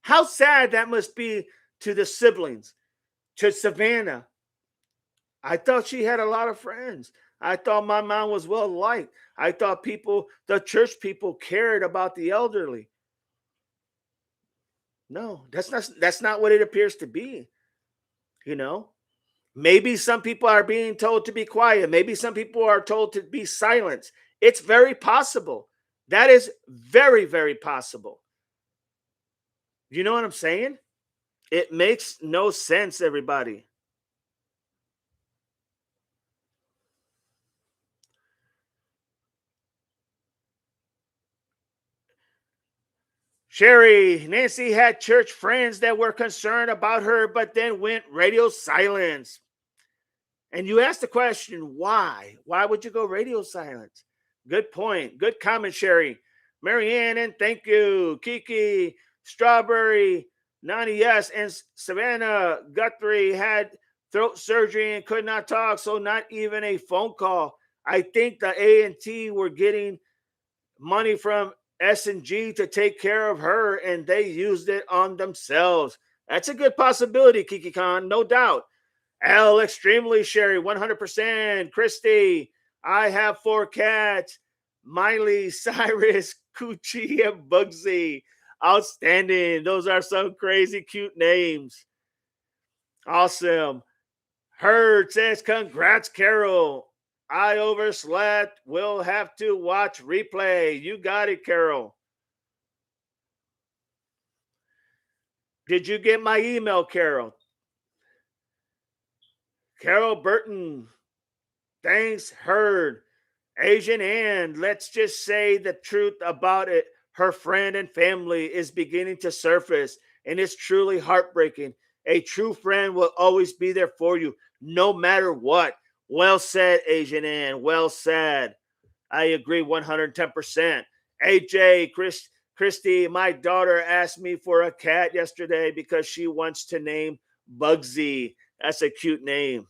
S1: How sad that must be to the siblings, to Savannah. I thought she had a lot of friends. I thought my mom was well liked. I thought the church people cared about the elderly. No, that's not what it appears to be. You know, maybe some people are being told to be quiet. Maybe some people are told to be silent. It's very possible. That is very, very possible. You know what I'm saying? It makes no sense, everybody. Sherry, Nancy had church friends that were concerned about her, but then went radio silence. And you ask the question, why? Why would you go radio silence? Good point. Good comment, Sherry. Marianne, and thank you. Kiki, Strawberry, Nani, yes, and Savannah Guthrie had throat surgery and could not talk, so not even a phone call. I think the A&T were getting money from S&G to take care of her, and they used it on themselves. That's a good possibility, Kiki Khan, no doubt. L, extremely Sherry, 100%. Christy, I have 4 cats. Miley, Cyrus, Coochie, and Bugsy. Outstanding. Those are some crazy cute names. Awesome. Herd says, congrats, Carol. I overslept. We'll have to watch replay. You got it, Carol. Did you get my email, Carol? Carol Burton. Thanks, Herd. Asian Ann, let's just say the truth about it. Her friend and family is beginning to surface, and it's truly heartbreaking. A true friend will always be there for you, no matter what. Well said, Asian Ann. Well said. I agree 110%. AJ, Christy, my daughter asked me for a cat yesterday because she wants to name Bugsy. That's a cute name.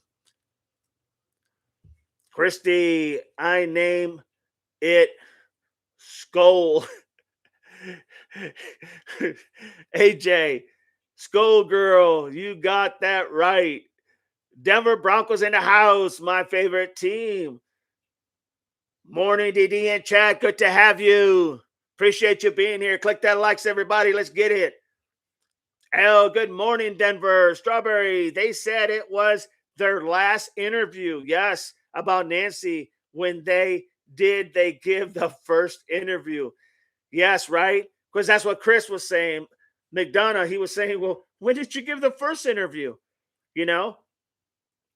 S1: Christy, I name it Skull. AJ, Skull Girl, you got that right. Denver Broncos in the house, my favorite team. Morning, DD and chat. Good to have you. Appreciate you being here. Click that likes, everybody. Let's get it. L, good morning, Denver. Strawberry, they said it was their last interview. Yes, about Nancy. When they give the first interview. Yes, right? Because that's what Chris was saying. McDonough, he was saying, well, when did you give the first interview? You know?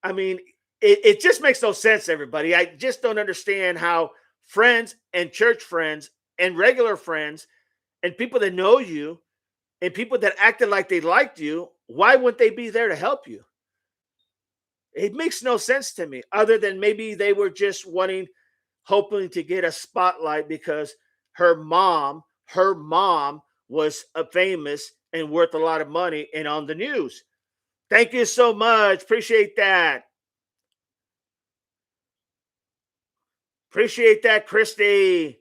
S1: I mean, it just makes no sense, everybody. I just don't understand how friends and church friends and regular friends and people that know you and people that acted like they liked you, why wouldn't they be there to help you? It makes no sense to me, other than maybe they were just hoping to get a spotlight because her mom was famous and worth a lot of money and on the news. Thank you so much. Appreciate that. Appreciate that, Christy.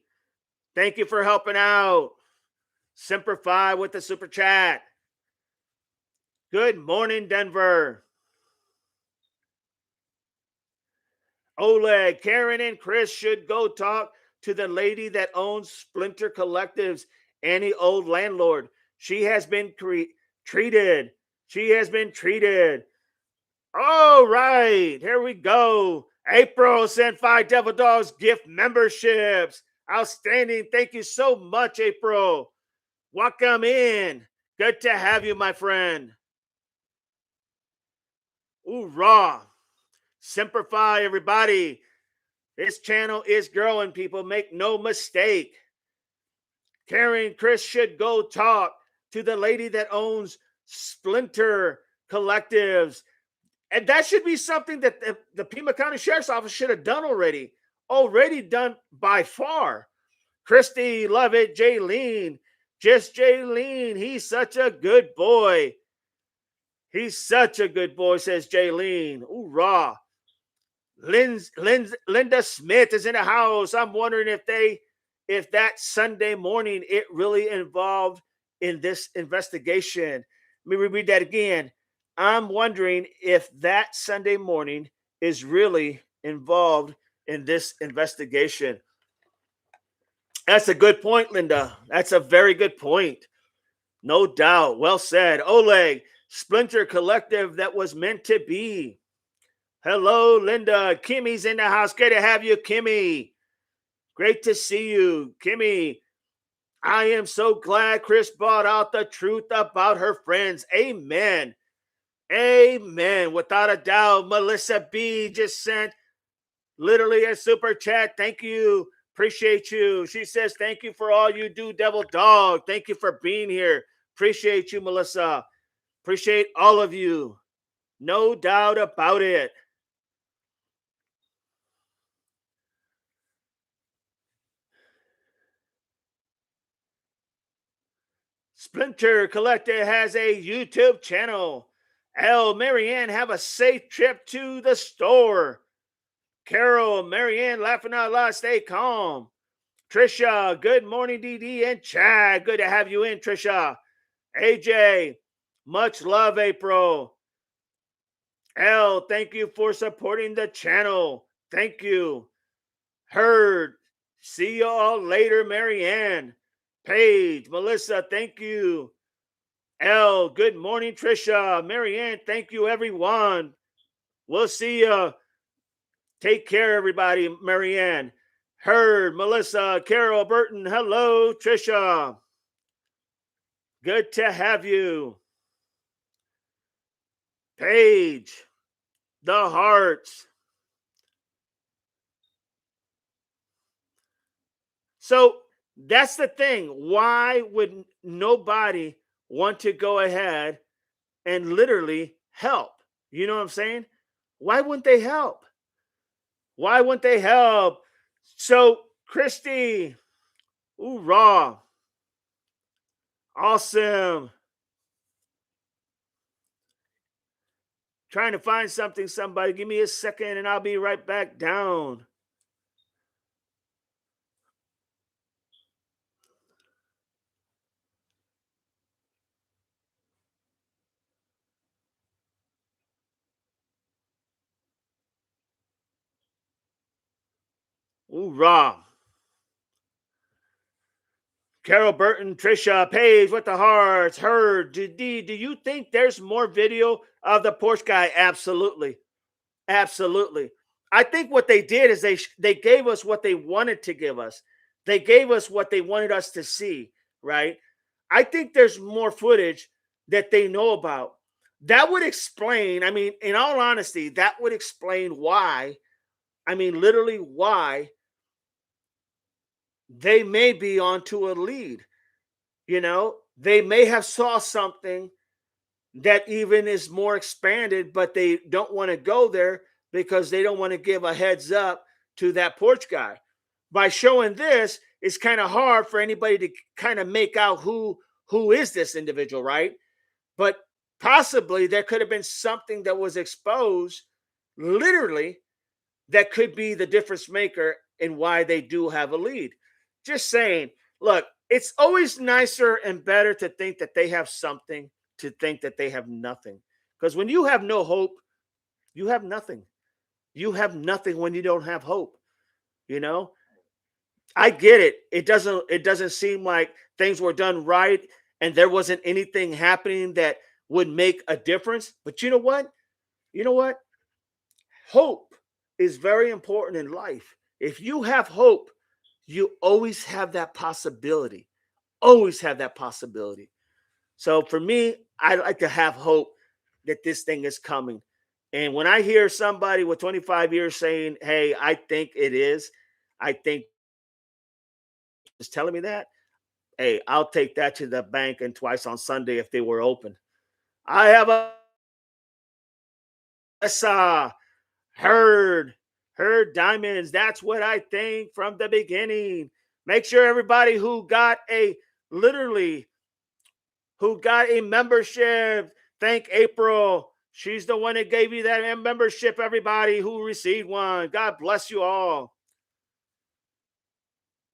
S1: Thank you for helping out. Simplify with the super chat. Good morning, Denver. Oleg, Karen, and Chris should go talk to the lady that owns Splinter Collectives, any old landlord. She has been treated. She has been treated. All right, here we go. April sent 5 Devil Dogs gift memberships. Outstanding. Thank you so much, April. Welcome in. Good to have you, my friend. Hoorah. Simplify, everybody. This channel is growing, people. Make no mistake. Karen and Chris should go talk to the lady that owns Splinter Collectives. And that should be something that the Pima County Sheriff's Office should have done already. Already done by far. Christy, love it. Jaylene. Just Jaylene. He's such a good boy. He's such a good boy, says Jaylene. Hoorah. Linda Smith is in the house. I'm wondering if that Sunday morning it really involved in this investigation. Let me read that again. I'm wondering if that Sunday morning is really involved in this investigation. That's a good point, Linda. That's a very good point. No doubt. Well said. Oleg, Splinter Collective that was meant to be. Hello, Linda. Kimmy's in the house. Great to have you, Kimmy. Great to see you, Kimmy. I am so glad Chris brought out the truth about her friends. Amen. Amen. Without a doubt, Melissa B just sent literally a super chat. Thank you. Appreciate you. She says, thank you for all you do, Devil Dog. Thank you for being here. Appreciate you, Melissa. Appreciate all of you. No doubt about it. Splinter Collective has a YouTube channel. Marianne, have a safe trip to the store. Carol, Marianne, laughing out loud, stay calm. Trisha, good morning, DD and Chad. Good to have you in, Trisha. AJ, much love, April. Thank you for supporting the channel. Thank you. Heard, see you all later, Marianne. Paige, Melissa, thank you. Good morning, Trisha. Marianne, thank you, everyone. We'll see you. Take care, everybody. Marianne. Heard, Melissa, Carol, Burton. Hello, Trisha. Good to have you. Paige, the hearts. So that's the thing. Why would nobody want to go ahead and literally help? You know what I'm saying? Why wouldn't they help? Why wouldn't they help? So, Christy, hoorah. Awesome. Trying to find something, somebody. Give me a second and I'll be right back down. Hoorah. Carol Burton, Trisha, Paige with the hearts, Heard, do you think there's more video of the Porsche guy? Absolutely. Absolutely. I think what they did is they gave us what they wanted to give us. They gave us what they wanted us to see, right? I think there's more footage that they know about. That would explain, I mean, in all honesty, that would explain why, I mean, literally why they may be onto a lead. You know, they may have saw something that even is more expanded, but they don't want to go there because they don't want to give a heads up to that porch guy. By showing this, it's kind of hard for anybody to kind of make out who is this individual, right? But possibly there could have been something that was exposed, literally, that could be the difference maker in why they do have a lead. Just saying, look, it's always nicer and better to think that they have something to think that they have nothing. Because when you have no hope, you have nothing. You have nothing when you don't have hope. You know, I get it. It doesn't seem like things were done right and there wasn't anything happening that would make a difference. But you know what? You know what? Hope is very important in life. If you have hope, you always have that possibility. Always have that possibility. So for me, I like to have hope that this thing is coming. And when I hear somebody with 25 years saying, "Hey, I think it is," I think is telling me that, hey, I'll take that to the bank and twice on Sunday if they were open. I have a heard, heard diamonds. That's what I think from the beginning. Make sure everybody who got a literally who got a membership, thank April. She's the one that gave you that membership, everybody who received one. God bless you all.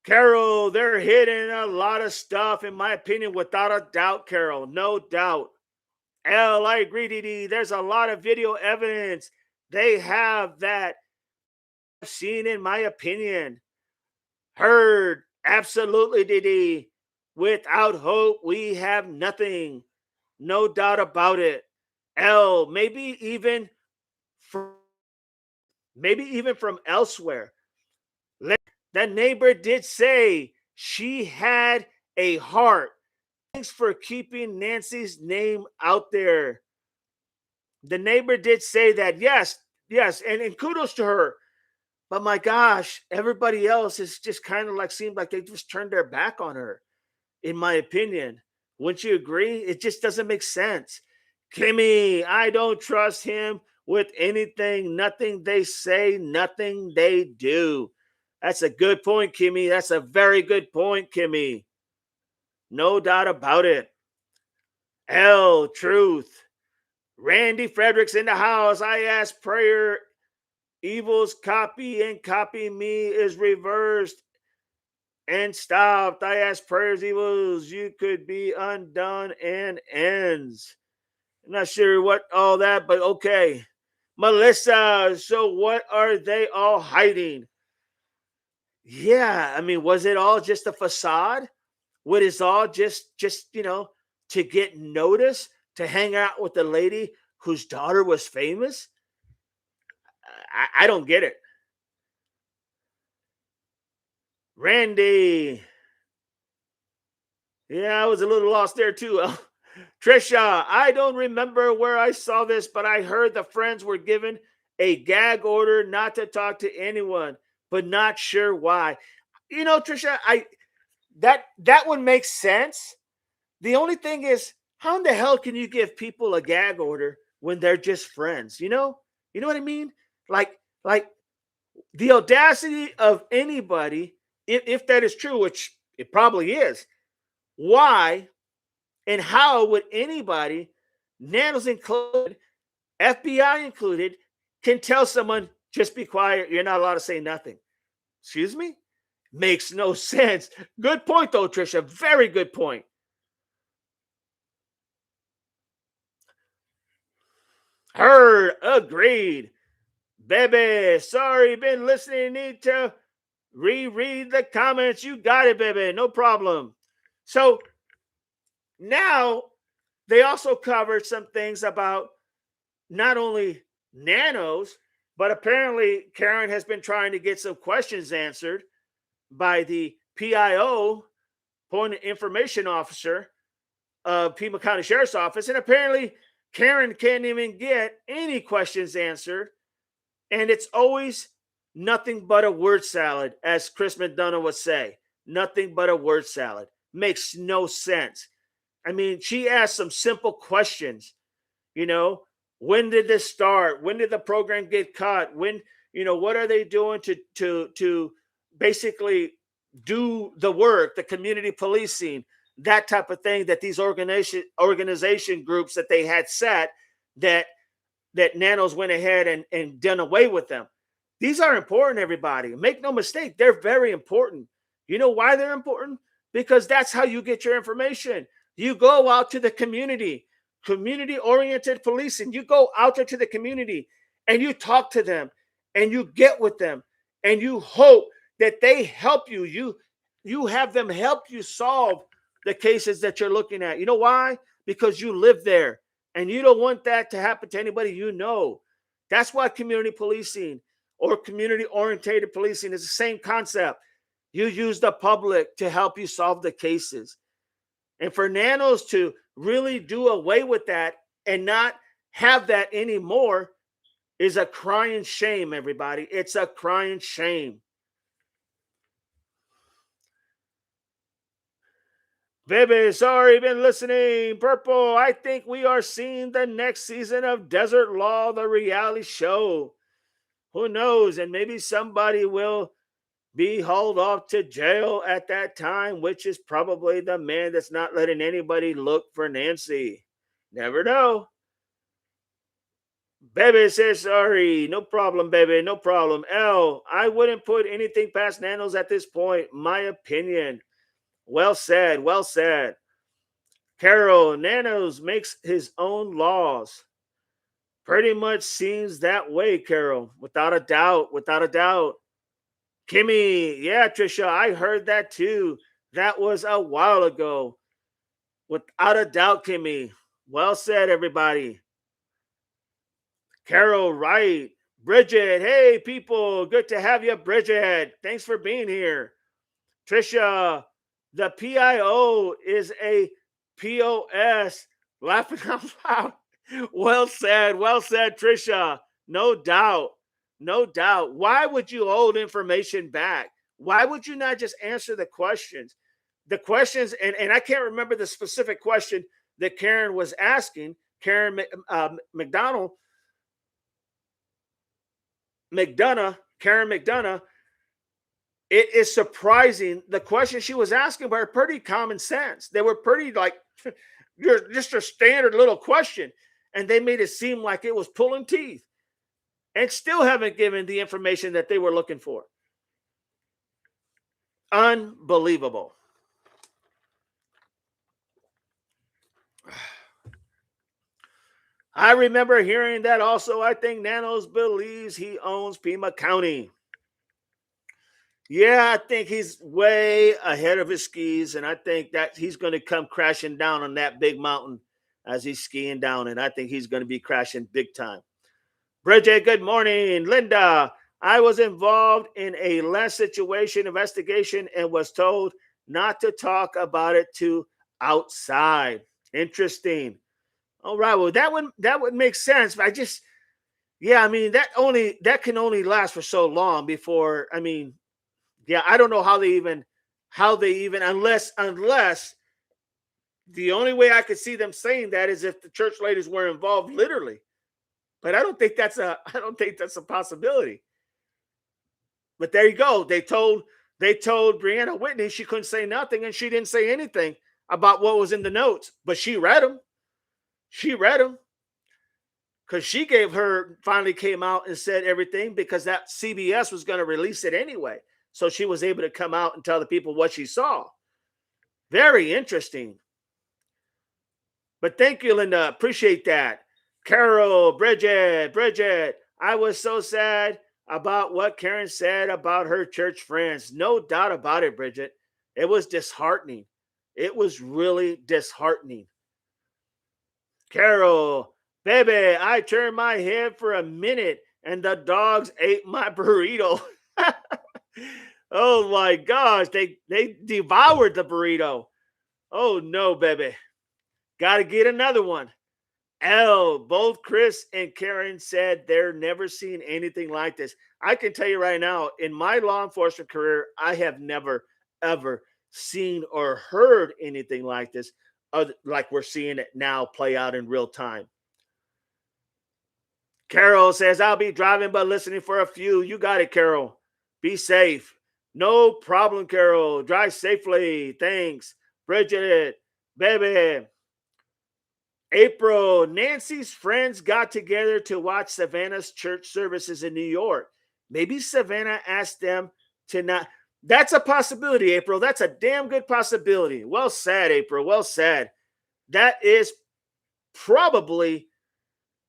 S1: Carol, they're hitting a lot of stuff, in my opinion, without a doubt, Carol. No doubt. L, I agree, DD. There's a lot of video evidence. They have that I've seen, in my opinion. Heard, absolutely, DD. Without hope, we have nothing. No doubt about it. L, from, maybe even from elsewhere. That neighbor did say she had a heart. Thanks for keeping Nancy's name out there. The neighbor did say that. Yes, yes. And kudos to her. But my gosh, everybody else is just kind of like seemed like they just turned their back on her, in my opinion. Wouldn't you agree? It just doesn't make sense. Kimmy, I don't trust him with anything. Nothing they say, nothing they do. That's a good point, Kimmy. That's a very good point, Kimmy. No doubt about it. L, truth. Randy Fredericks in the house. I ask prayer. Evil's copy and copy me is reversed and stopped. I ask prayers, evils, you could be undone and ends. I'm not sure what all that, but okay. Melissa, so what are they all hiding? Yeah, I mean, was it all just a facade? Was it all just to get noticed, to hang out with the lady whose daughter was famous? I don't get it. Randy. Yeah, I was a little lost there too. Trisha, I don't remember where I saw this, but I heard the friends were given a gag order not to talk to anyone, but not sure why. Trisha, that one makes sense. The only thing is, how in the hell can you give people a gag order when they're just friends? You know what I mean? Like the audacity of anybody, if that is true, which it probably is. Why and how would anybody, Nanos included, FBI included, can tell someone, just be quiet, you're not allowed to say nothing? Excuse me? Makes no sense. Good point, though, Trisha. Very good point. Heard, agreed. Baby, sorry, been listening. Need to reread the comments. You got it, baby. No problem. So now they also covered some things about not only nanos, but apparently Karen has been trying to get some questions answered by the PIO, Point Information Officer of Pima County Sheriff's Office. And apparently Karen can't even get any questions answered. And it's always nothing but a word salad, as Chris McDonough would say. Nothing but a word salad. Makes no sense. I mean, she asked some simple questions. When did this start? When did the program get cut? What are they doing to basically do the work, the community policing? that type of thing, that these organization groups that they had set, that Nanos went ahead and done away with them. These are important, everybody. Make no mistake, they're very important. You know why they're important? Because that's how you get your information. You go out to the community, community oriented policing. You go out there to the community and you talk to them and you get with them and you hope that they help you. You have them help you solve the cases that you're looking at. You know why? Because you live there and you don't want that to happen to anybody you know. That's why community policing or community oriented policing is the same concept. You use the public to help you solve the cases. And for Nanos to really do away with that and not have that anymore is a crying shame, everybody. It's a crying shame. Baby, sorry, been listening. Purple, I think we are seeing the next season of Desert Law, the reality show. Who knows? And maybe somebody will be hauled off to jail at that time, which is probably the man that's not letting anybody look for Nancy. Never know. Baby says sorry. No problem, baby. No problem. L, I wouldn't put anything past Nanos at this point. My opinion. Well said. Well said. Carol, Nanos makes his own laws. Pretty much seems that way, Carol. Without a doubt. Without a doubt. Kimmy, yeah, Trisha, I heard that too. That was a while ago. Without a doubt, Kimmy. Well said, everybody. Carol, right. Bridget, hey, people. Good to have you, Bridget. Thanks for being here. Trisha, the PIO is a POS. Laughing out loud. Well said, Trisha. No doubt. No doubt. Why would you hold information back? Why would you not just answer the questions? The questions, and I can't remember the specific question that Karen was asking, Karen McDonough, Karen McDonough. It is surprising. The questions she was asking were pretty common sense. They were pretty like just a standard little question. And they made it seem like it was pulling teeth. And still haven't given the information that they were looking for. Unbelievable. I remember hearing that also. I think Nanos believes he owns Pima County. Yeah, I think he's way ahead of his skis, and I think that he's going to come crashing down on that big mountain as he's skiing down, and I think he's going to be crashing big time. Bridget, good morning. Linda, I was involved in a last situation investigation and was told not to talk about it to outside. Interesting. All right, well that would make sense. But I mean that can only last for so long before. I mean, yeah, I don't know how they even unless the only way I could see them saying that is if the church ladies were involved literally. But I don't think that's a possibility. But there you go. They told Brianna Whitney she couldn't say nothing, and she didn't say anything about what was in the notes. But she read them. Because she finally came out and said everything because that CBS was going to release it anyway. So she was able to come out and tell the people what she saw. Very interesting. But thank you, Linda. Appreciate that. Carol, Bridget, I was so sad about what Karen said about her church friends. No doubt about it, Bridget. It was disheartening. It was really disheartening. Carol, baby, I turned my head for a minute and the dogs ate my burrito. Oh my gosh, they devoured the burrito. Oh no, baby. Got to get another one. Both Chris and Karen said they're never seen anything like this. I can tell you right now, in my law enforcement career, I have never, ever seen or heard anything like this, like we're seeing it now play out in real time. Carol says, I'll be driving but listening for a few. You got it, Carol. Be safe. No problem, Carol. Drive safely. Thanks. Bridget, baby. April, Nancy's friends got together to watch Savannah's church services in New York. Maybe Savannah asked them to not. That's a possibility, April. That's a damn good possibility. Well said, April. Well said. That is probably,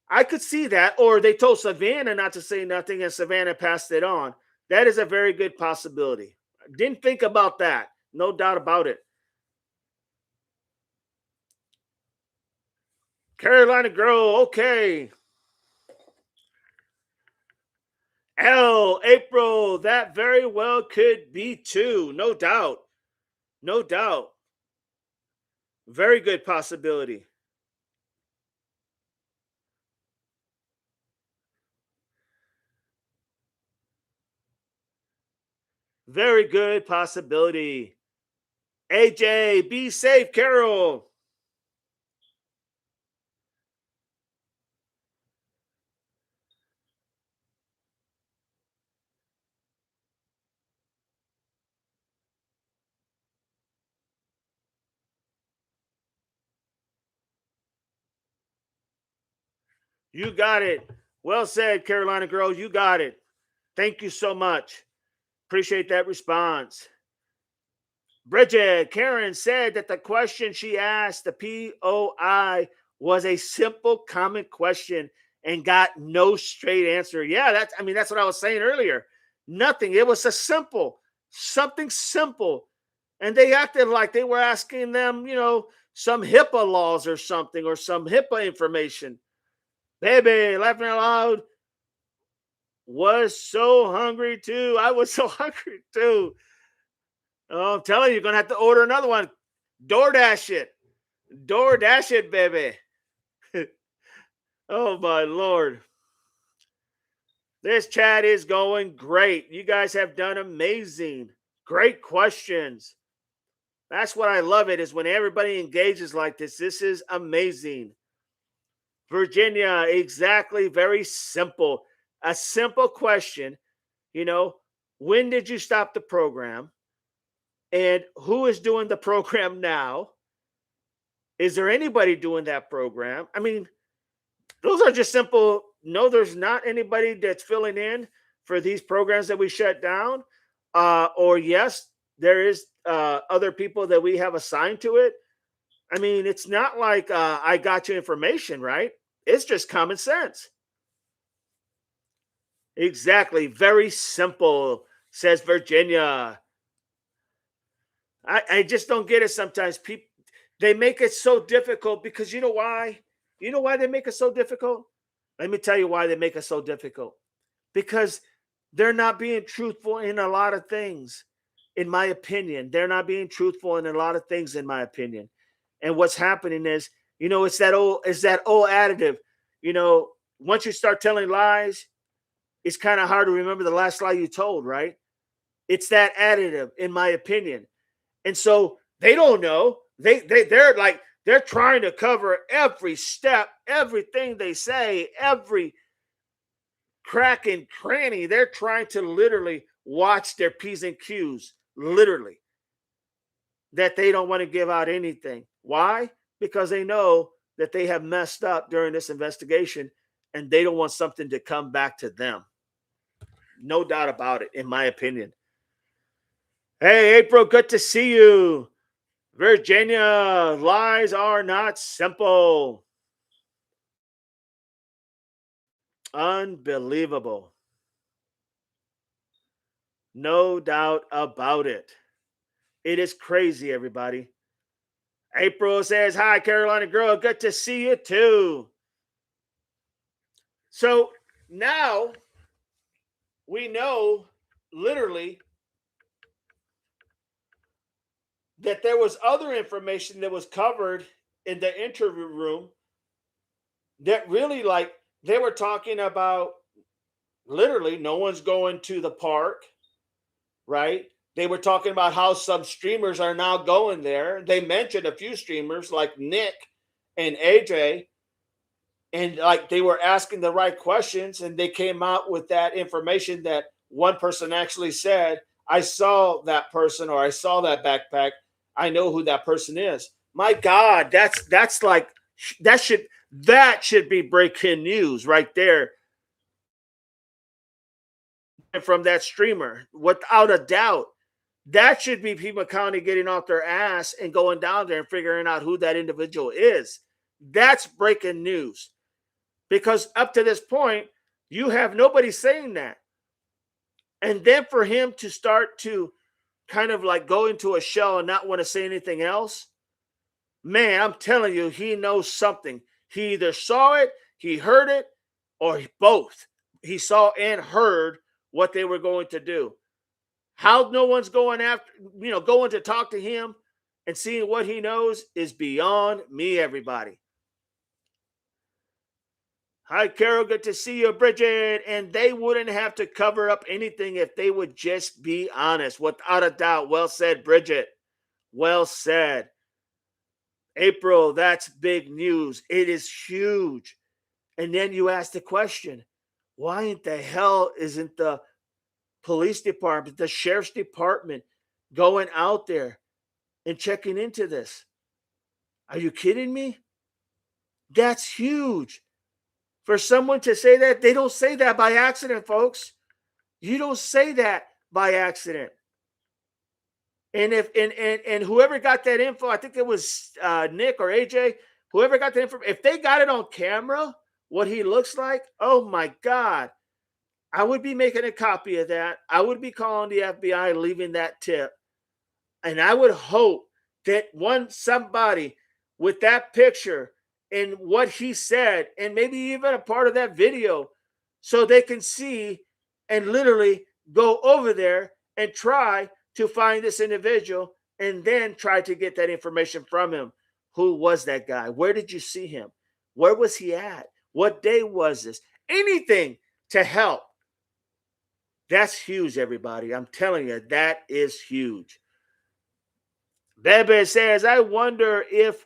S1: I could see that. Or they told Savannah not to say nothing and Savannah passed it on. That is a very good possibility. Didn't think about that. No doubt about it. Carolina girl, okay. April, that very well could be too. No doubt. No doubt. Very good possibility. Very good possibility. AJ, be safe, Carol. You got it. Well said, Carolina girl. You got it. Thank you so much. Appreciate that response. Bridget, Karen said that the question she asked the POI was a simple, common question and got no straight answer. Yeah, that's what I was saying earlier. Nothing. It was something simple. And they acted like they were asking them, some HIPAA laws or something, or some HIPAA information. Baby, laughing out loud, was so hungry too. I was so hungry too. Oh, I'm telling you, you're going to have to order another one. DoorDash it. DoorDash it, baby. Oh, my Lord. This chat is going great. You guys have done amazing. Great questions. That's what I love it, is when everybody engages like this. This is amazing. Virginia, exactly. Very simple. A simple question. When did you stop the program? And who is doing the program now? Is there anybody doing that program? I mean, those are just simple. No, there's not anybody that's filling in for these programs that we shut down. Or yes, there is other people that we have assigned to it. I mean, it's not like I got you information, right? It's just common sense. Exactly. Very simple, says Virginia. I just don't get it sometimes. People, they make it so difficult because you know why? You know why they make it so difficult? Let me tell you why they make it so difficult. Because they're not being truthful in a lot of things, in my opinion. They're not being truthful in a lot of things, in my opinion. And what's happening is, it's that old additive. Once you start telling lies, it's kind of hard to remember the last lie you told, right? It's that additive, in my opinion. And so they don't know. They're trying to cover every step, everything they say, every crack and cranny. They're trying to literally watch their P's and Q's, literally, that they don't want to give out anything. Why? Because they know that they have messed up during this investigation and they don't want something to come back to them. No doubt about it, in my opinion. Hey, April, good to see you. Virginia, lies are not simple. Unbelievable. No doubt about it. It is crazy, everybody. April says, hi, Carolina girl. Good to see you too. So now we know, literally, that there was other information that was covered in the interview room that really, they were talking about, literally, no one's going to the park, right? They were talking about how some streamers are now going there. They mentioned a few streamers like Nick and AJ, and they were asking the right questions, and they came out with that information that one person actually said, I saw that person, or I saw that backpack I know who that person is. My God, that's like that should be breaking news right there from that streamer, without a doubt. That should be Pima County getting off their ass and going down there and figuring out who that individual is. That's breaking news. Because up to this point, you have nobody saying that. And then for him to start to kind of like go into a shell and not want to say anything else, man, I'm telling you, he knows something. He either saw it, he heard it, or both. He saw and heard what they were going to do. How no one's going after, going to talk to him and seeing what he knows is beyond me, everybody. Hi, Carol. Good to see you, Bridget. And they wouldn't have to cover up anything if they would just be honest, without a doubt. Well said, Bridget. Well said. April, that's big news. It is huge. And then you ask the question, why in the hell isn't the police department, the sheriff's department going out there and checking into this? Are you kidding me? That's huge. For someone to say that, they don't say that by accident, folks. You don't say that by accident. And if and whoever got that info, I think it was Nick or AJ, whoever got the info, if they got it on camera, what he looks like, oh my God, I would be making a copy of that. I would be calling the FBI, leaving that tip. And I would hope that somebody with that picture and what he said, and maybe even a part of that video, so they can see and literally go over there and try to find this individual and then try to get that information from him. Who was that guy? Where did you see him? Where was he at? What day was this? Anything to help. That's huge, everybody. I'm telling you, that is huge. Bebe says, I wonder if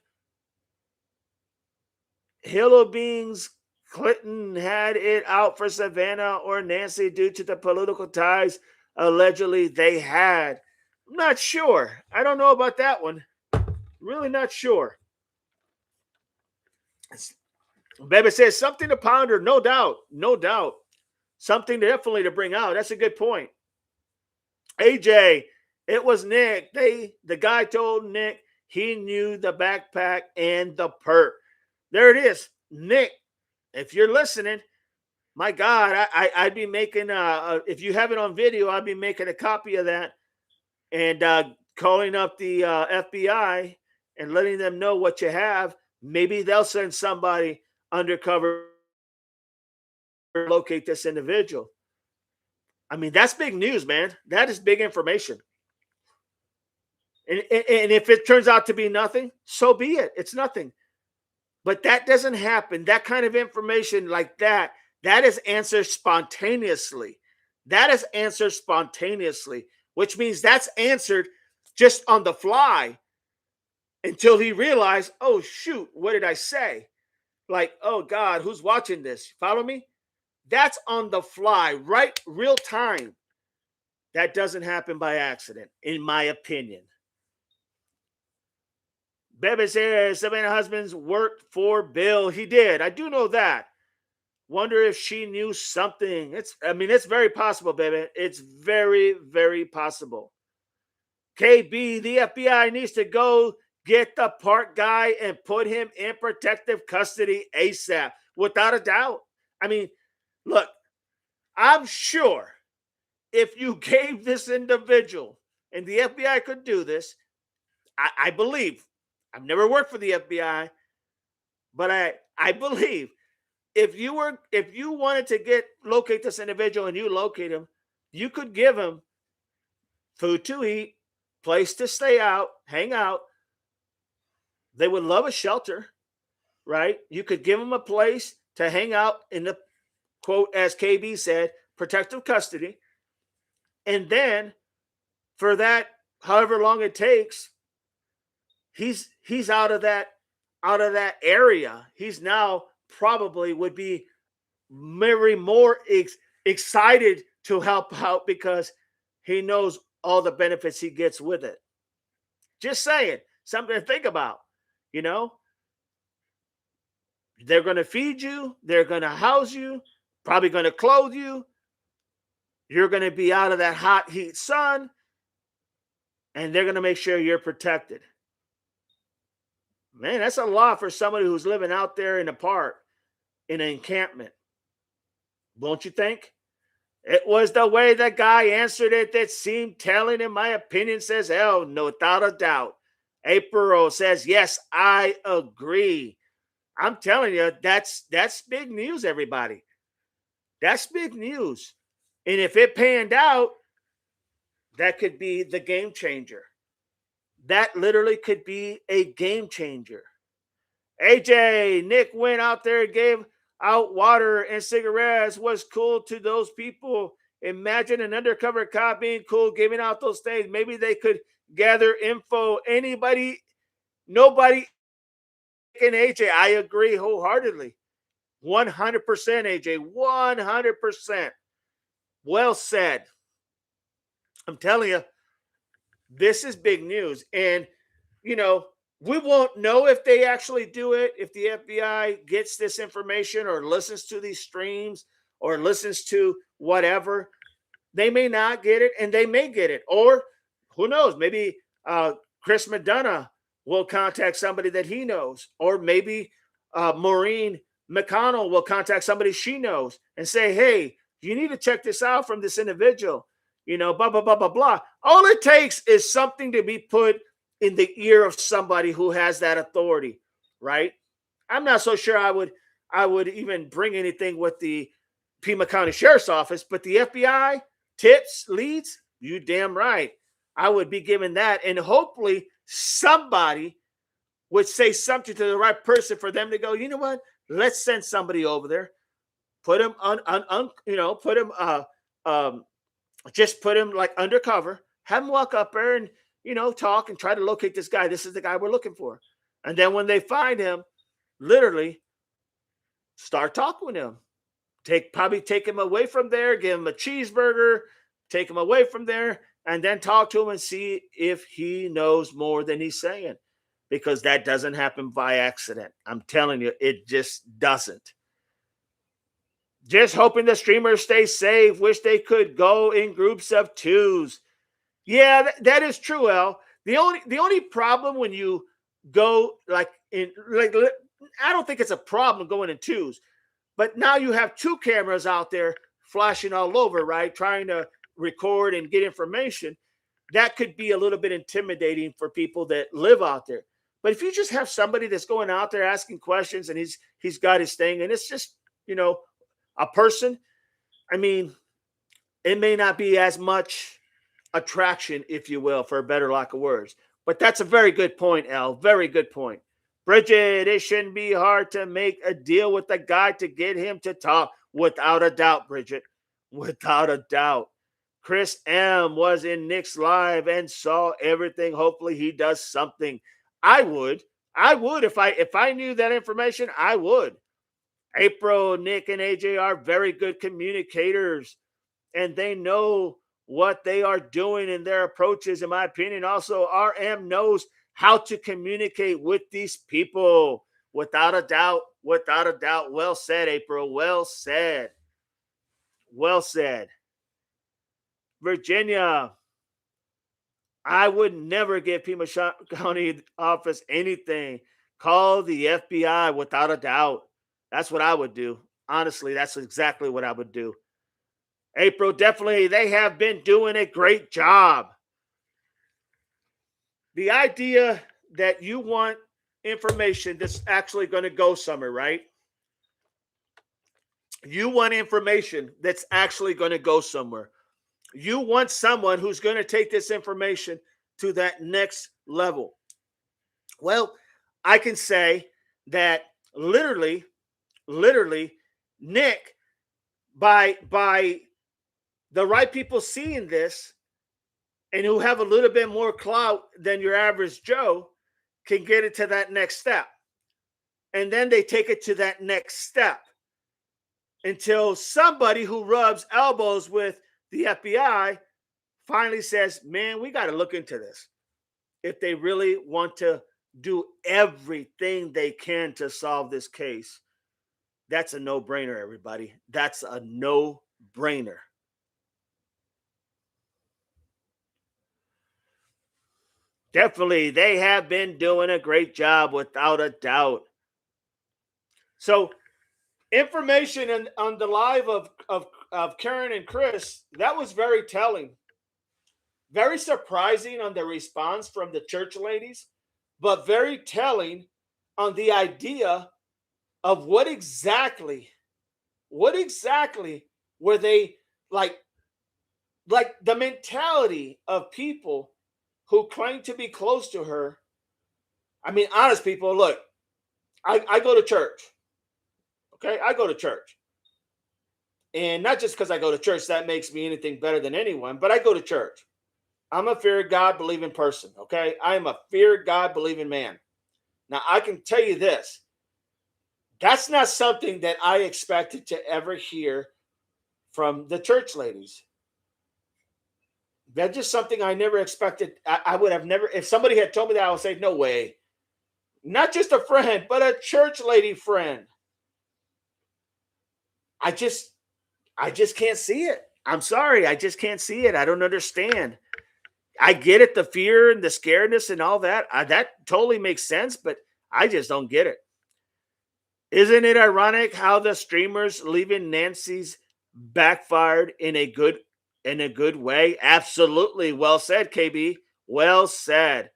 S1: Hilla Beans Clinton had it out for Savannah or Nancy due to the political ties allegedly they had. I'm not sure. I don't know about that one. Really not sure. Bebe says something to ponder. No doubt. No doubt. Something definitely to bring out. That's a good point. AJ, it was Nick. The guy told Nick he knew the backpack and the perp. There it is. Nick, if you're listening, my God, I'd be making, if you have it on video, I'd be making a copy of that and calling up the FBI and letting them know what you have. Maybe they'll send somebody undercover to locate this individual. I mean, that's big news, man. That is big information. And if it turns out to be nothing, so be it. It's nothing. But that doesn't happen. That kind of information like that is answered spontaneously. That is answered spontaneously, which means that's answered just on the fly until he realized, oh, shoot, what did I say? Like, oh, God, who's watching this? Follow me? That's on the fly, right? Real time. That doesn't happen by accident, in my opinion. Bebe says Savannah husband's worked for Bill. He did. I do know that. Wonder if she knew something. It's very possible, baby. It's very, very possible. KB, the FBI needs to go get the park guy and put him in protective custody ASAP. Without a doubt. I mean, look, I'm sure if you gave this individual, and the FBI could do this, I believe, I've never worked for the FBI, but I believe if you wanted to locate this individual and you locate him, you could give him food to eat, place to stay out, hang out. They would love a shelter, right? You could give them a place to hang out in the, quote, as KB said, protective custody. And then for that, however long it takes, he's out of that area. He's now probably would be very more excited to help out because he knows all the benefits he gets with it. Just saying, something to think about. You know, they're going to feed you, they're going to house you, probably going to clothe you. You're going to be out of that hot heat sun, and they're going to make sure you're protected. Man, that's a lot for somebody who's living out there in a park, in an encampment. Won't you think? It was the way the guy answered it that seemed telling, in my opinion, says, hell, no, without a doubt. April says, yes, I agree. I'm telling you, that's big news, everybody. That's big news. And if it panned out, that could be the game changer. That literally could be a game changer. AJ, Nick went out there and gave out water and cigarettes. Was cool to those people. Imagine an undercover cop being cool, giving out those things. Maybe they could gather info. Nobody can AJ. I agree wholeheartedly. 100% AJ. 100%. Well said. I'm telling you, this is big news. And, we won't know if they actually do it, if the FBI gets this information or listens to these streams or listens to whatever. They may not get it, and they may get it. Or who knows? Maybe Chris McDonough will contact somebody that he knows. Or maybe Maureen McConnell will contact somebody she knows and say, hey, you need to check this out from this individual. Blah, blah, blah, blah, blah. All it takes is something to be put in the ear of somebody who has that authority, right? I'm not so sure I would even bring anything with the Pima County Sheriff's Office, but the FBI tips, leads, you damn right. I would be given that, and hopefully somebody would say something to the right person for them to go, you know what? Let's send somebody over there. Put him just put him like undercover, have him walk up there and, talk and try to locate this guy. This is the guy we're looking for. And then when they find him, literally start talking with him. Probably take him away from there, give him a cheeseburger, take him away from there, and then talk to him and see if he knows more than he's saying. Because that doesn't happen by accident. I'm telling you, it just doesn't. Just hoping the streamers stay safe. Wish they could go in groups of twos. Yeah, that is true, El. The only problem when you go I don't think it's a problem going in twos, but now you have two cameras out there flashing all over, right? Trying to record and get information. That could be a little bit intimidating for people that live out there. But if you just have somebody that's going out there asking questions and he's got his thing and it's just, a person, I mean, it may not be as much attraction, if you will, for a better lack of words. But that's a very good point, Al. Very good point. Bridget, it shouldn't be hard to make a deal with the guy to get him to talk. Without a doubt, Bridget. Without a doubt. Chris M. was in Nick's live and saw everything. Hopefully he does something. I would. If I knew that information, I would. April, Nick, and AJ are very good communicators, and they know what they are doing in their approaches, in my opinion. Also, RM knows how to communicate with these people. Without a doubt. Without a doubt. Well said, April. Well said. Well said. Virginia, I would never give Pima County office anything. Call the FBI without a doubt. That's what I would do. Honestly, that's exactly what I would do. April, definitely, they have been doing a great job. The idea that you want information that's actually going to go somewhere, right? You want information that's actually going to go somewhere. You want someone who's going to take this information to that next level. Well, I can say that literally, Nick, by the right people seeing this and who have a little bit more clout than your average Joe can get it to that next step. And then they take it to that next step until somebody who rubs elbows with the FBI finally says, man, we got to look into this. if they really want to do everything they can to solve this case. That's a no-brainer, everybody. That's a no-brainer. Definitely, they have been doing a great job without a doubt. So, information on the live of Karen and Chris, that was very telling. Very surprising on the response from the church ladies, but very telling on the idea of what exactly were they like the mentality of people who claim to be close to her. I mean, honest people, look, I go to church. Okay, I go to church. And not just because I go to church, that makes me anything better than anyone, but I go to church. I'm a fear God believing person. Okay, I am a fear God believing man. Now, I can tell you this, that's not something that I expected to ever hear from the church ladies. That's just something I never expected. I would have never, if somebody had told me that, I would say, no way. Not just a friend, but a church lady friend. I just can't see it. I'm sorry. I just can't see it. I don't understand. I get it, the fear and the scaredness and all that. That totally makes sense, but I just don't get it. Isn't it ironic how the streamers leaving Nancy's backfired in a good way? Absolutely. Well said, KB. Well said.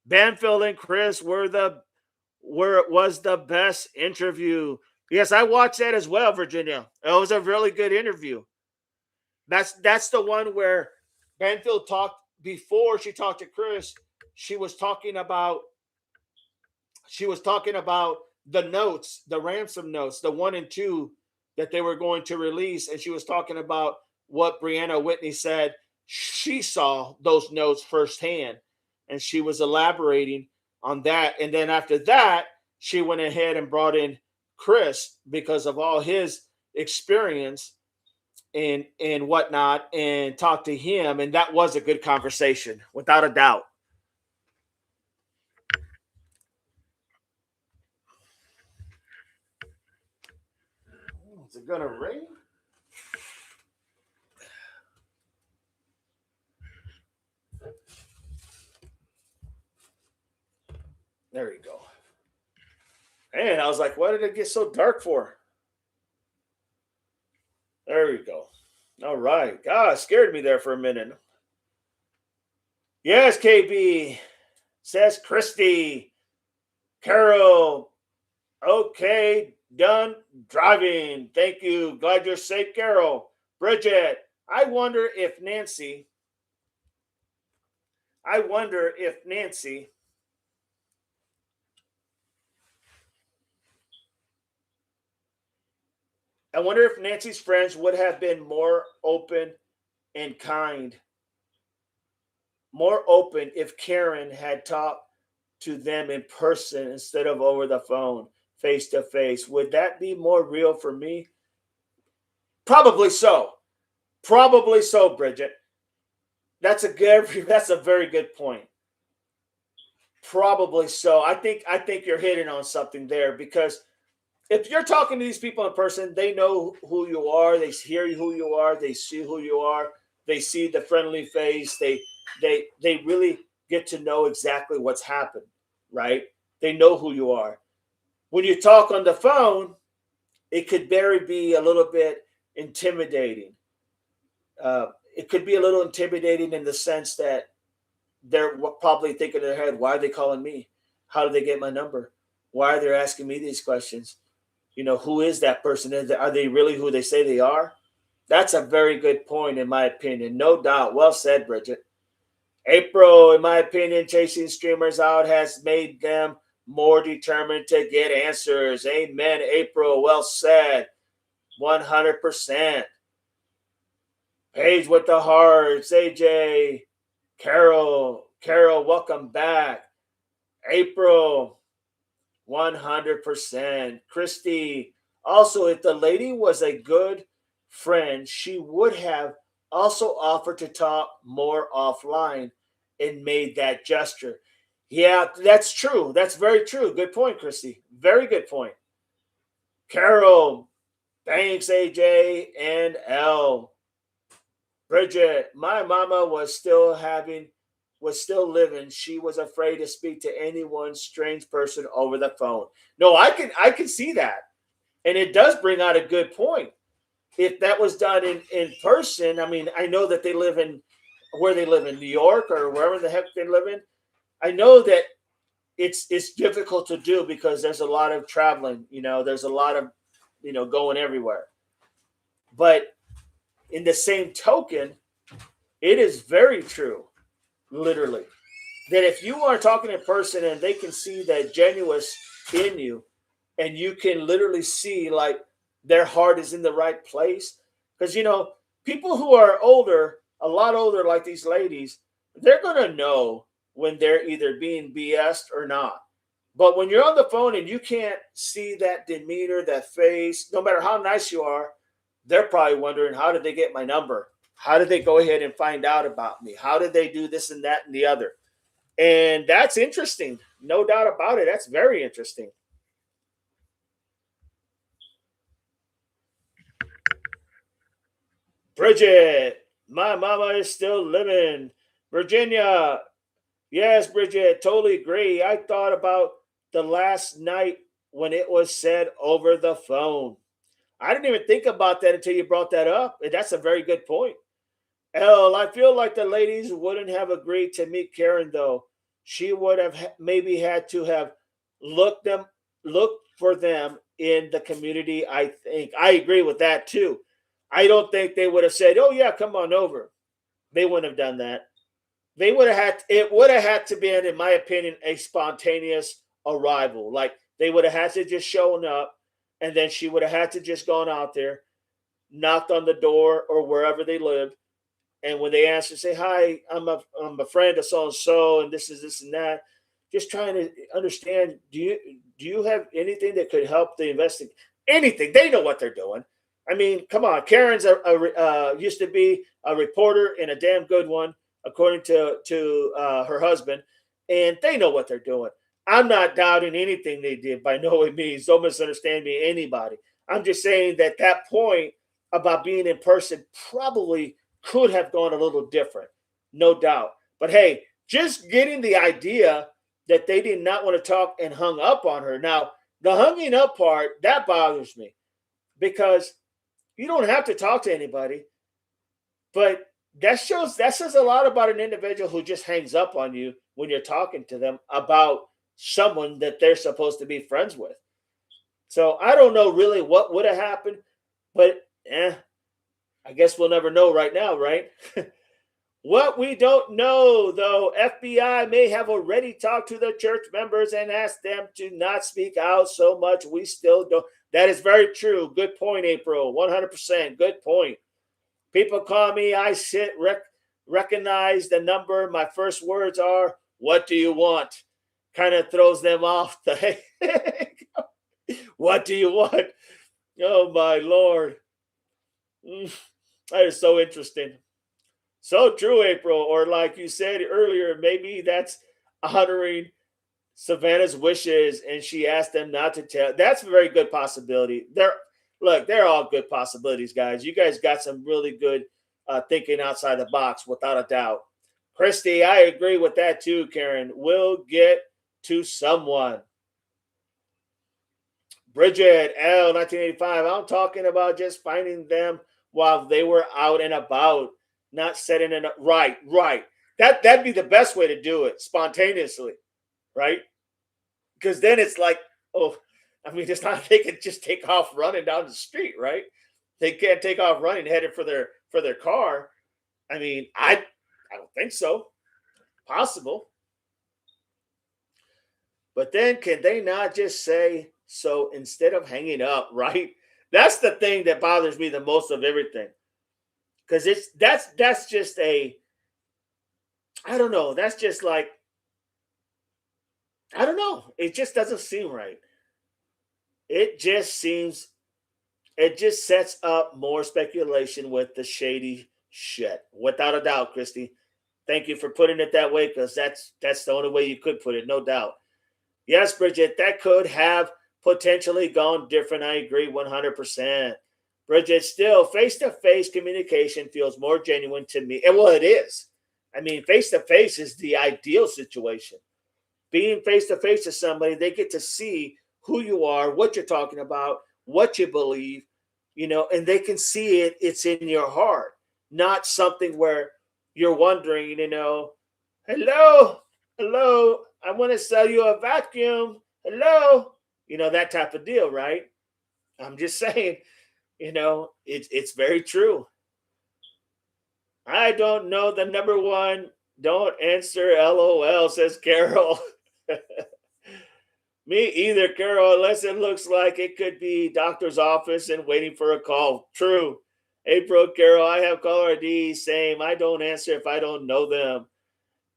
S1: Banfield and Chris were it was the best interview. Yes, I watched that as well, Virginia. It was a really good interview. That's the one where Banfield talked before she talked to Chris. She was talking about the notes, the ransom notes, the 1 and 2 that they were going to release, and she was talking about what Brianna Whitney said. She saw those notes firsthand, and she was elaborating on that. And then after that, she went ahead and brought in Chris because of all his experience and whatnot, and talked to him. And that was a good conversation, without a doubt. Is it gonna rain? There you go. And I was like, why did it get so dark for? There you go. All right. God, scared me there for a minute. Yes, KB, says Christy. Carol, okay, done driving. Thank you. Glad you're safe, Carol. Bridget, I wonder if Nancy I wonder if Nancy's friends would have been and kind, more open if Karen had talked to them in person instead of over the phone, face to face. Would that be more real for me? Probably so. Probably so, Bridget. That's a very good point. Probably so. I think you're hitting on something there, because if you're talking to these people in person, they know who you are. They hear who you are. They see who you are. They see the friendly face. They really get to know exactly what's happened, right? They know who you are. When you talk on the phone, it could very be a little bit intimidating. It could be a little intimidating in the sense that they're probably thinking in their head, why are they calling me? How do they get my number? Why are they asking me these questions? Who is that person? Are they really who they say they are? That's a very good point, in my opinion. No doubt. Well said, Bridget. April, in my opinion, chasing streamers out has made them more determined to get answers. Amen, April. Well said. 100%. Paige with the hearts. AJ. Carol, welcome back. April, 100%. Christy, also, if the lady was a good friend, she would have also offered to talk more offline and made that gesture. Yeah, that's true. That's very true. Good point, Christy. Very good point. Carol, thanks, AJ and L. Bridget, my mama was still living. She was afraid to speak to anyone strange person over the phone. No, I can see that. And it does bring out a good point. If that was done in person, I mean, I know that they live in where they live in New York or wherever the heck they live in. I know that it's difficult to do because there's a lot of traveling, there's a lot of going everywhere. But in the same token, it is very true, literally, that if you are talking in person and they can see that genuine in you, and you can literally see like their heart is in the right place, because people who are older, a lot older, like these ladies, they're gonna know when they're either being BS'd or not. But when you're on the phone and you can't see that demeanor, that face, no matter how nice you are, they're probably wondering, how did they get my number? How did they go ahead and find out about me? How did they do this and that and the other? And that's interesting. No doubt about it. That's very interesting. Bridget, my mama is still living. Virginia, yes, Bridget, totally agree. I thought about the last night when it was said over the phone. I didn't even think about that until you brought that up. And that's a very good point. L, I feel like the ladies wouldn't have agreed to meet Karen though. She would have maybe had to have looked them looked for them in the community. I think I agree with that too. I don't think they would have said, "Oh yeah, come on over." They wouldn't have done that. They would have had it would have had to be, in my opinion, a spontaneous arrival. Like they would have had to just shown up, and then she would have had to just gone out there, knocked on the door or wherever they lived, and when they answer, say, "Hi, I'm a friend of so and so, and this is this and that." Just trying to understand. Do you have anything that could help the investigate? Anything? They know what they're doing. I mean, come on. Karen's used to be a reporter and a damn good one, according to her husband, and they know what they're doing. I'm not doubting anything they did by no means. Don't misunderstand me, anybody. I'm just saying that that point about being in person probably could have gone a little different, no doubt. But hey, just getting the idea that they did not want to talk and hung up on her. Now, the hanging up part, that bothers me because you don't have to talk to anybody, but that says a lot about an individual who just hangs up on you when you're talking to them about someone that they're supposed to be friends with. So I don't know really what would have happened, but I guess we'll never know right now, right? What we don't know, though, FBI may have already talked to the church members and asked them to not speak out so much. We still don't. That is very true. Good point, April. 100%. Good point. People call me. I recognize the number. My first words are, "What do you want?" Kind of throws them off. What do you want? Oh, my Lord. That is so interesting. So true, April. Or like you said earlier, maybe that's honoring Savannah's wishes, and she asked them not to tell. That's a very good possibility. They're all good possibilities, guys. You guys got some really good thinking outside the box, without a doubt. Christy, I agree with that too. Karen, we'll get to someone. Bridget L 1985. I'm talking about just finding them while they were out and about, not setting it up. Right. That'd be the best way to do it, spontaneously, right? Because then it's like, oh, I mean, it's not they can just take off running down the street, right? They can't take off running headed for their car. I mean, I don't think so. Possible. But then can they not just say so instead of hanging up, right? That's the thing that bothers me the most of everything. Because that's just a I don't know. That's just like I don't know. It just doesn't seem right. It just seems it just sets up more speculation with the shady shit. Without a doubt, Christy. Thank you for putting it that way, because that's the only way you could put it, no doubt. Yes, Bridget, that could have potentially gone different. I agree 100%. Bridget, still, face to face communication feels more genuine to me. And well, it is. I mean, face to face is the ideal situation. Being face to face to somebody, they get to see who you are, what you're talking about, what you believe, and they can see it. It's in your heart, not something where you're wondering, hello, hello, I want to sell you a vacuum. Hello, that type of deal, right? I'm just saying, it's very true. I don't know the number one. Don't answer. LOL, says Carol. Me either, Carol, unless it looks like it could be doctor's office and waiting for a call. True. April, Carol, I have caller ID. Same. I don't answer if I don't know them.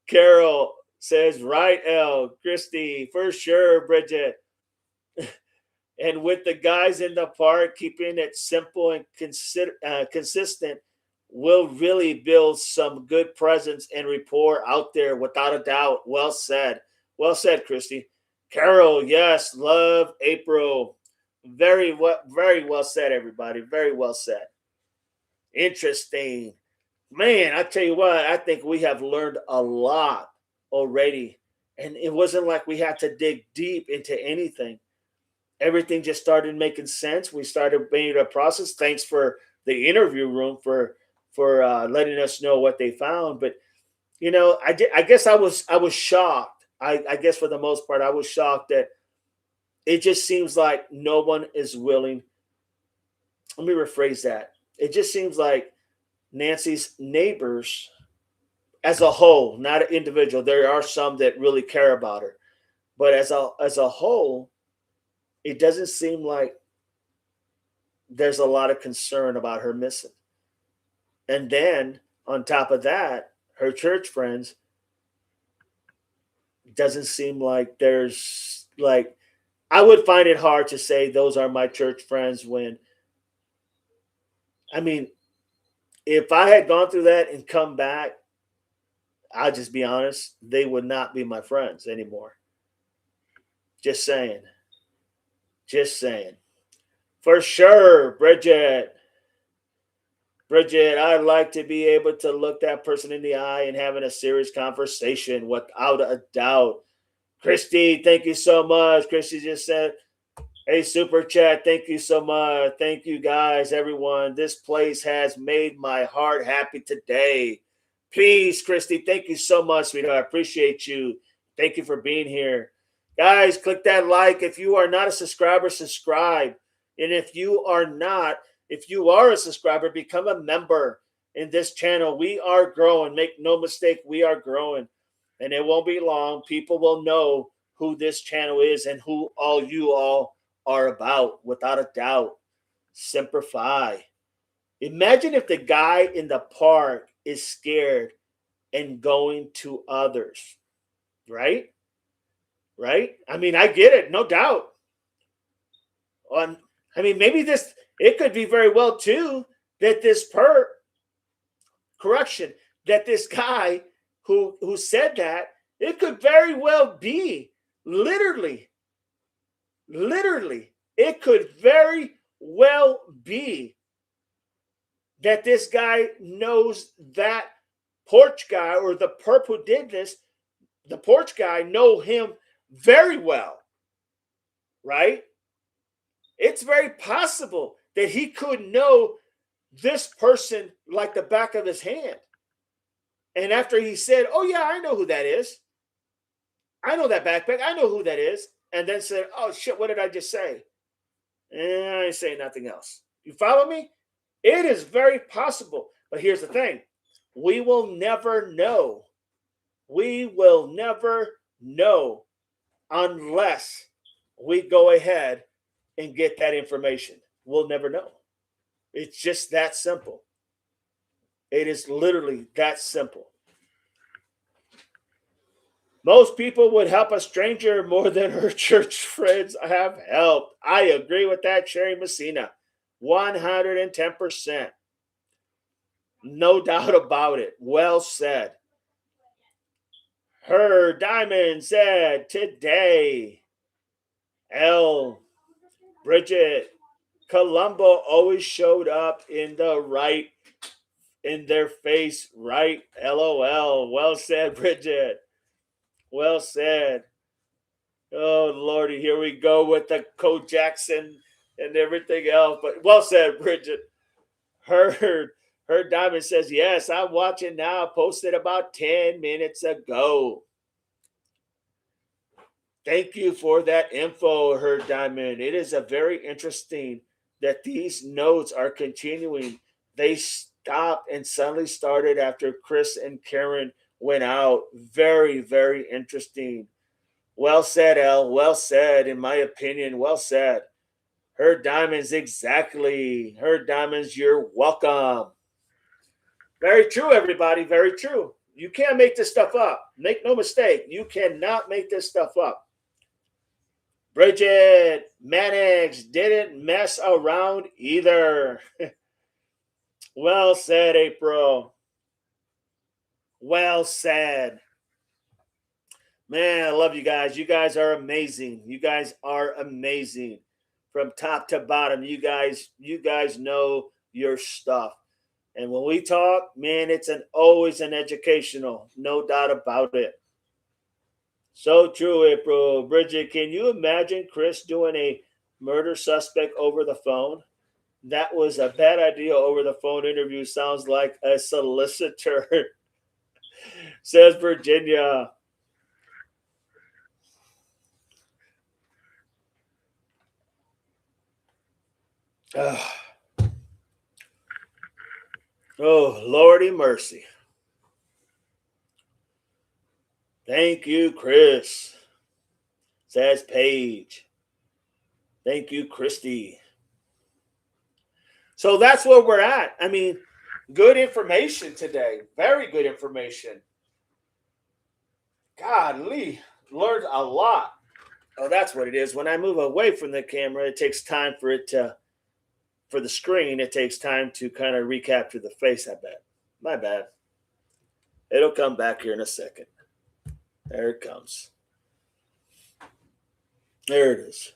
S1: Carol says, right, L. Christy, for sure, Bridget. And with the guys in the park, keeping it simple and consistent will really build some good presence and rapport out there, without a doubt. Well said. Well said, Christy. Carol, yes, love April. Very well said, everybody. Very well said. Interesting. Man, I tell you what, I think we have learned a lot already. And it wasn't like we had to dig deep into anything. Everything just started making sense. We started being able to process. Thanks for the interview room for letting us know what they found. But I guess I was shocked. I guess for the most part, I was shocked that it just seems like no one is willing. Let me rephrase that. It just seems like Nancy's neighbors, as a whole, not an individual. There are some that really care about her, but as a whole, it doesn't seem like there's a lot of concern about her missing. And then on top of that, her church friends, doesn't seem like there's like, I would find it hard to say those are my church friends when, I mean, if I had gone through that and come back, I'll just be honest, they would not be my friends anymore. Just saying. Just saying. For sure, Bridget. Bridget, I'd like to be able to look that person in the eye and having a serious conversation without a doubt. Christy, thank you so much. Christy just said, hey, super chat, thank you so much. Thank you guys, everyone. This place has made my heart happy today. Please, Christy, thank you so much, sweetheart. I appreciate you. Thank you for being here. Guys, click that like. If you are not a subscriber, subscribe. And if you are a subscriber, become a member in this channel. We are growing. Make no mistake, we are growing. And it won't be long. People will know who this channel is and who you all are about, without a doubt. Semper Fi. Imagine if the guy in the park is scared and going to others, right? Right? I mean, I get it, no doubt. Maybe it could be very well too that this that this guy who said that, it could very well be literally, it could very well be that this guy knows that porch guy, or the perp who did this, the porch guy know him very well, right? It's very possible that he could know this person like the back of his hand. And after he said, oh yeah, I know who that is. I know that backpack. I know who that is. And then said, oh shit, what did I just say? I ain't saying nothing else. You follow me? It is very possible. But here's the thing. We will never know. We will never know unless we go ahead and get that information. We'll never know. It's just that simple. It is literally that simple. Most people would help a stranger more than her church friends have helped. I agree with that, Sherry Messina. 110%. No doubt about it. Well said. Her Diamond said today, L. Bridget, Columbo always showed up in their face, right? LOL. Well said, Bridget. Well said. Oh Lordy, here we go with the Jackson and everything else. But well said, Bridget. Her her Diamond says, yes, I'm watching now. Posted about 10 minutes ago. Thank you for that info, Her Diamond. It is a very interesting that these notes are continuing. They stopped and suddenly started after Chris and Karen went out. Very, very interesting. Well said, El. Well said, in my opinion. Well said. Her Diamonds, exactly. Her Diamonds, you're welcome. Very true, everybody. Very true. You can't make this stuff up. Make no mistake. You cannot make this stuff up. Bridget Mannix didn't mess around either. Well said, April. Well said. Man, I love you guys. You guys are amazing. You guys are amazing. From top to bottom, you guys know your stuff. And when we talk, man, it's always an educational, no doubt about it. So true, April. Bridget, can you imagine Chris doing a murder suspect over the phone? That was a bad idea over the phone interview. Sounds like a solicitor, says Virginia. Oh, Lordy mercy. Thank you, Chris, says Paige. Thank you, Christy. So that's where we're at. I mean, good information today. Very good information. Golly, learned a lot. Oh, that's what it is. When I move away from the camera, it takes time for the screen. It takes time to kind of recapture the face, I bet. My bad. It'll come back here in a second. There it comes. There it is.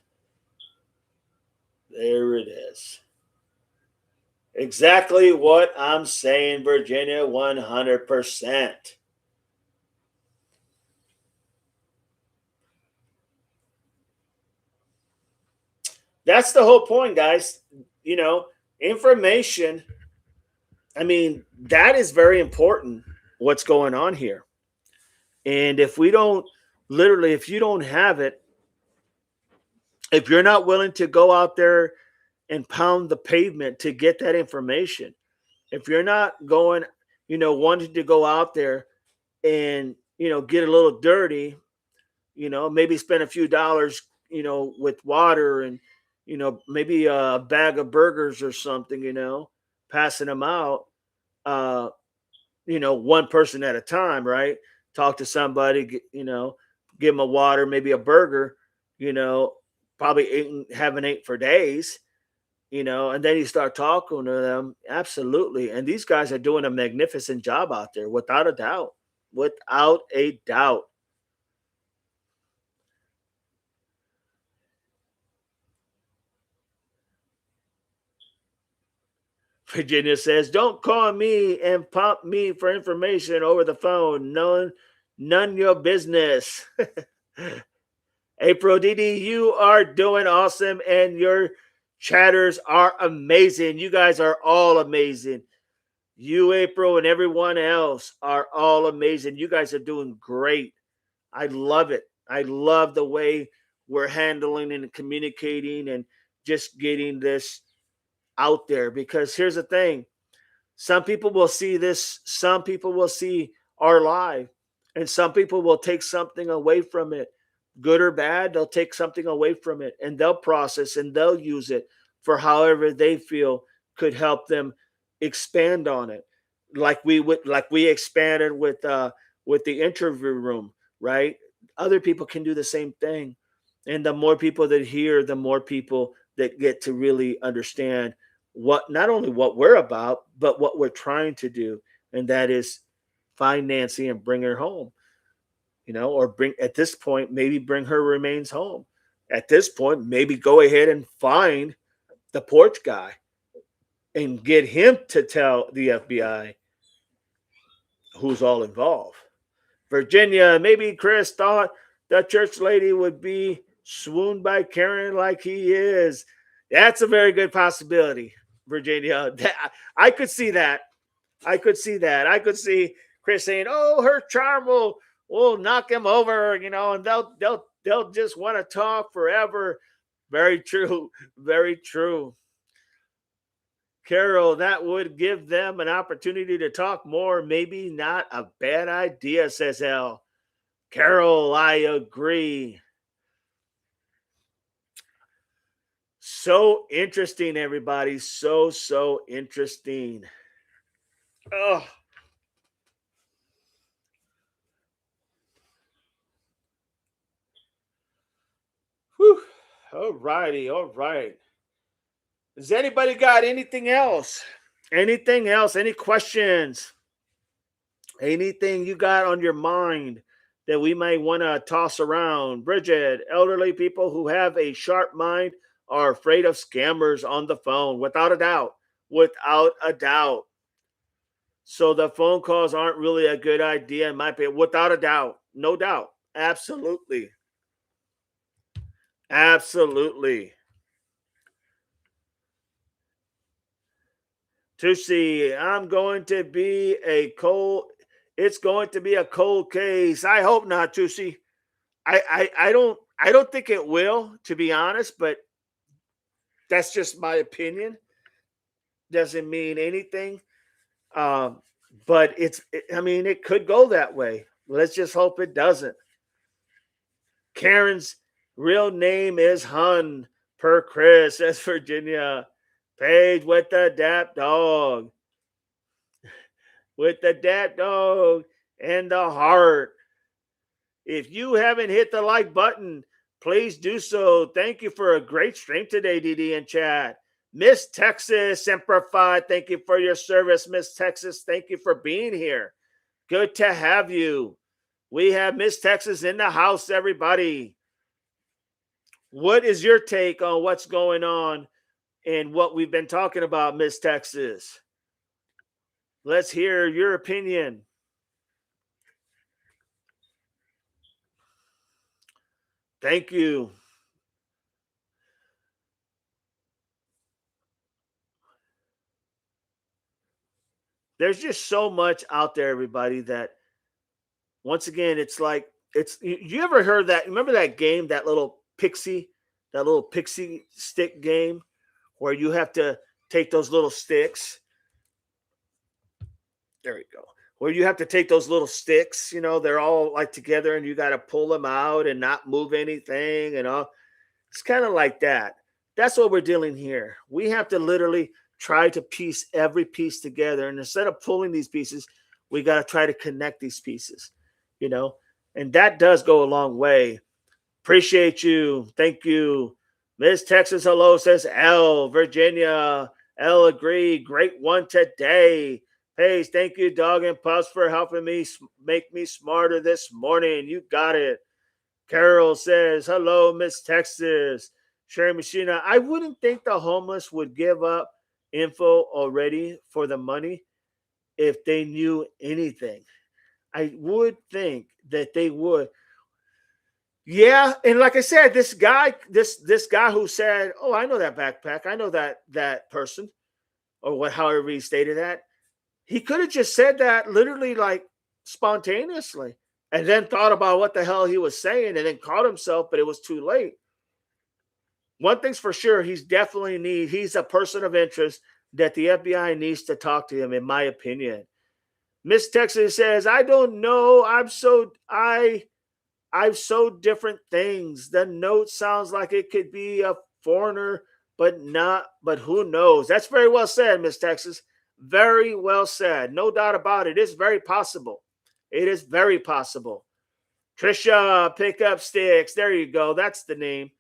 S1: There it is. Exactly what I'm saying, Virginia, 100%. That's the whole point, guys. You know, information, I mean, that is very important, what's going on here. And if we don't, literally, if you don't have it, if you're not willing to go out there and pound the pavement to get that information, if you're not going, wanting to go out there and, get a little dirty, maybe spend a few dollars, with water and, maybe a bag of burgers or something, passing them out, one person at a time, right? Talk to somebody, give them a water, maybe a burger, probably haven't ate for days, and then you start talking to them. Absolutely. And these guys are doing a magnificent job out there, without a doubt. Without a doubt. Virginia says, don't call me and pump me for information over the phone. None your business. April Didi, you are doing awesome and your chatters are amazing. You guys are all amazing. You, April, and everyone else are all amazing. You guys are doing great. I love it. I love the way we're handling and communicating and just getting this out there, because here's the thing. Some people will see this, some people will see our live, and some people will take something away from it, good or bad. They'll take something away from it and they'll process and they'll use it for however they feel could help them expand on it. Like we expanded with the interview room, right? Other people can do the same thing. And the more people that hear, the more people that get to really understand what, not only what we're about, but what we're trying to do, and that is find Nancy and bring her home. or at this point, maybe bring her remains home. At this point, maybe go ahead and find the porch guy and get him to tell the FBI who's all involved. Virginia, maybe Chris thought the church lady would be swooned by Karen like he is. That's a very good possibility, Virginia. I could see that. I could see Chris saying, "Oh, her charm will knock him over," and they'll just want to talk forever. Very true. Very true. Carol, that would give them an opportunity to talk more. Maybe not a bad idea, says Al. Carol, I agree. So interesting, everybody. So interesting. Oh. Whew. All righty. All right. Has anybody got anything else? Anything else? Any questions? Anything you got on your mind that we might want to toss around? Bridget, elderly people who have a sharp mind are afraid of scammers on the phone, without a doubt. Without a doubt. So the phone calls aren't really a good idea, in my opinion, without a doubt. No doubt. Absolutely. Absolutely. Tusi, it's going to be a cold case. I hope not, Tusi. I don't think it will, to be honest, but that's just my opinion. Doesn't mean anything. But it could go that way. Let's just hope it doesn't. Karen's real name is Hun, per Chris, says Virginia. Paige with the dap dog. With the dap dog and the heart. If you haven't hit the like button, please do so. Thank you for a great stream today, DD and chat. Miss Texas, Semper thank you for your service, Miss Texas. Thank you for being here. Good to have you. We have Miss Texas in the house, everybody. What is your take on what's going on and what we've been talking about, Miss Texas? Let's hear your opinion. Thank you. There's just so much out there, everybody, that once again, you ever heard that? Remember that game, that little pixie stick game where you have to take those little sticks. There we go. Where you have to take those little sticks, they're all like together and you got to pull them out and not move anything and all. It's kind of like that. That's what we're dealing here. We have to literally try to piece every piece together. And instead of pulling these pieces, we got to try to connect these pieces, and that does go a long way. Appreciate you. Thank you. Miss Texas, hello, says L. Virginia, L, agree. Great one today. Hey, thank you, Dog and Puffs, for helping me make me smarter this morning. You got it. Carol says, hello, Miss Texas. Sherry Machina, I wouldn't think the homeless would give up info already for the money if they knew anything. I would think that they would. Yeah, and like I said, this guy who said, "Oh, I know that backpack. I know that person," or however he stated that, he could have just said that literally like spontaneously, and then thought about what the hell he was saying, and then caught himself, but it was too late. One thing's for sure, he's a person of interest that the FBI needs to talk to him, in my opinion. Miss Texas says, I don't know. I've so different things. The note sounds like it could be a foreigner, but who knows? That's very well said, Miss Texas. Very well said. No doubt about it. It's very possible. It is very possible. Trisha, pick up sticks. There you go. That's the name.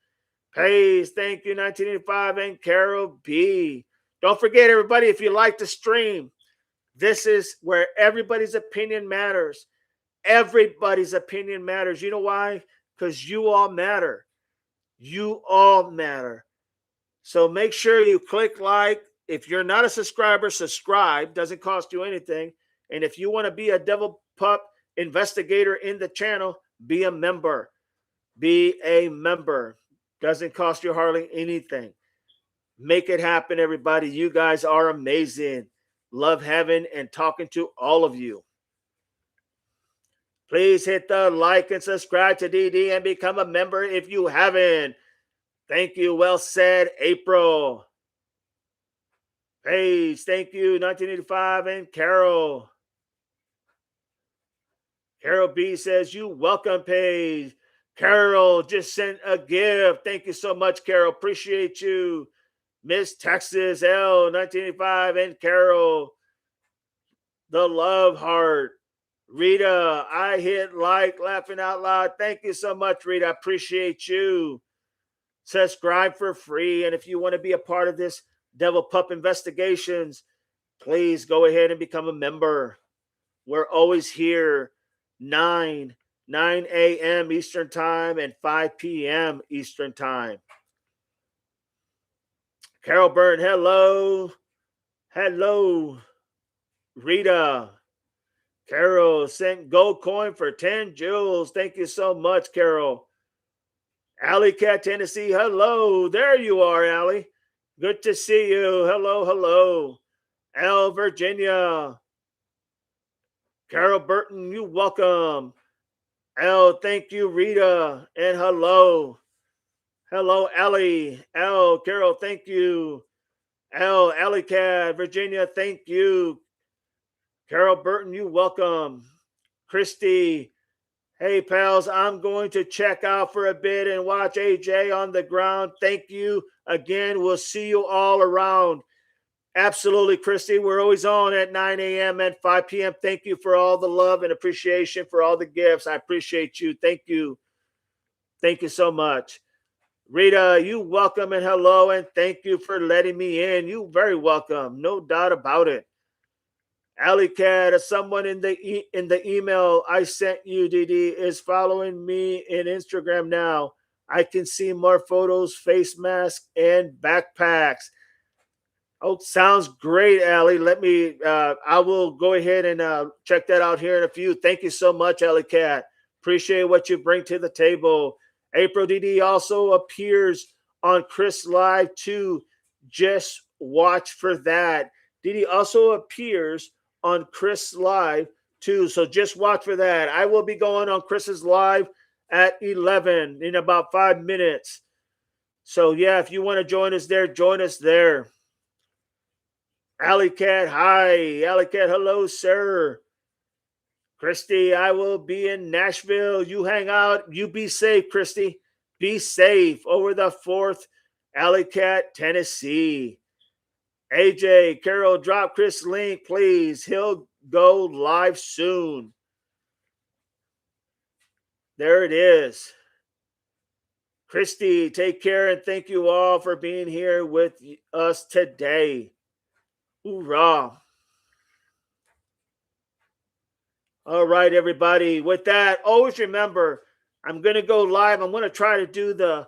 S1: Pays, thank you, 1985, and Carol B. Don't forget, everybody, if you like the stream, this is where everybody's opinion matters. everybody's opinion matters. You know why? Because you all matter. You all matter. So make sure you click like. If you're not a subscriber, subscribe. Doesn't cost you anything. And if you want to be a Devil Pup investigator in the channel, be a member. Be a member. Doesn't cost you hardly anything. Make it happen, everybody. You guys are amazing. Love having and talking to all of you. Please hit the like and subscribe to DD and become a member if you haven't. Thank you. Well said, April. Paige, thank you. 1985 and Carol. Carol B says, you welcome, Paige. Carol just sent a gift. Thank you so much, Carol. Appreciate you. Miss Texas L, 1985 and Carol. The love heart. Rita, I hit like, laughing out loud. Thank you so much, Rita. Appreciate you. Subscribe for free. And if you want to be a part of this Devil Pup Investigations, please go ahead and become a member. We're always here 9 a.m. Eastern Time and 5 p.m. Eastern Time. Carol Byrne, hello. Hello. Rita. Carol sent gold coin for 10 jewels. Thank you so much, Carol. Alley Cat, Tennessee, hello. There you are, Allie. Good to see you. Hello, hello. L, Virginia. Carol Burton, you welcome. L, thank you, Rita. And hello. Hello, Allie. L, Carol, thank you. L, Alley Cat, Virginia, thank you. Carol Burton, you welcome. Christy, hey, pals, I'm going to check out for a bit and watch AJ on the ground. Thank you again. We'll see you all around. Absolutely, Christy. We're always on at 9 a.m. and 5 p.m. Thank you for all the love and appreciation for all the gifts. I appreciate you. Thank you. Thank you so much. Rita, you welcome and hello, and thank you for letting me in. You very welcome. No doubt about it. Alley Cat, someone in the email I sent you, DD, is following me in Instagram now. I can see more photos, face masks, and backpacks. Oh, sounds great, Allie. Let me, I will go ahead and check that out here in a few. Thank you so much, Alley Cat. Appreciate what you bring to the table. April DD also appears on Chris Live too. Just watch for that. DD also appears on Chris Live too. So just watch for that. I will be going on Chris's Live at 11 in about 5 minutes. So yeah, if you want to join us there, join us there. Alley Cat, hi. Alley Cat, hello, sir. Christy, I will be in Nashville. You hang out. You be safe, Christy. Be safe over the 4th. Alley Cat, Tennessee. AJ, Carol, drop Chris link, please. He'll go live soon. There it is. Christy, take care and thank you all for being here with us today. Hoorah. All right, everybody. With that, always remember, I'm going to go live. I'm going to try to do the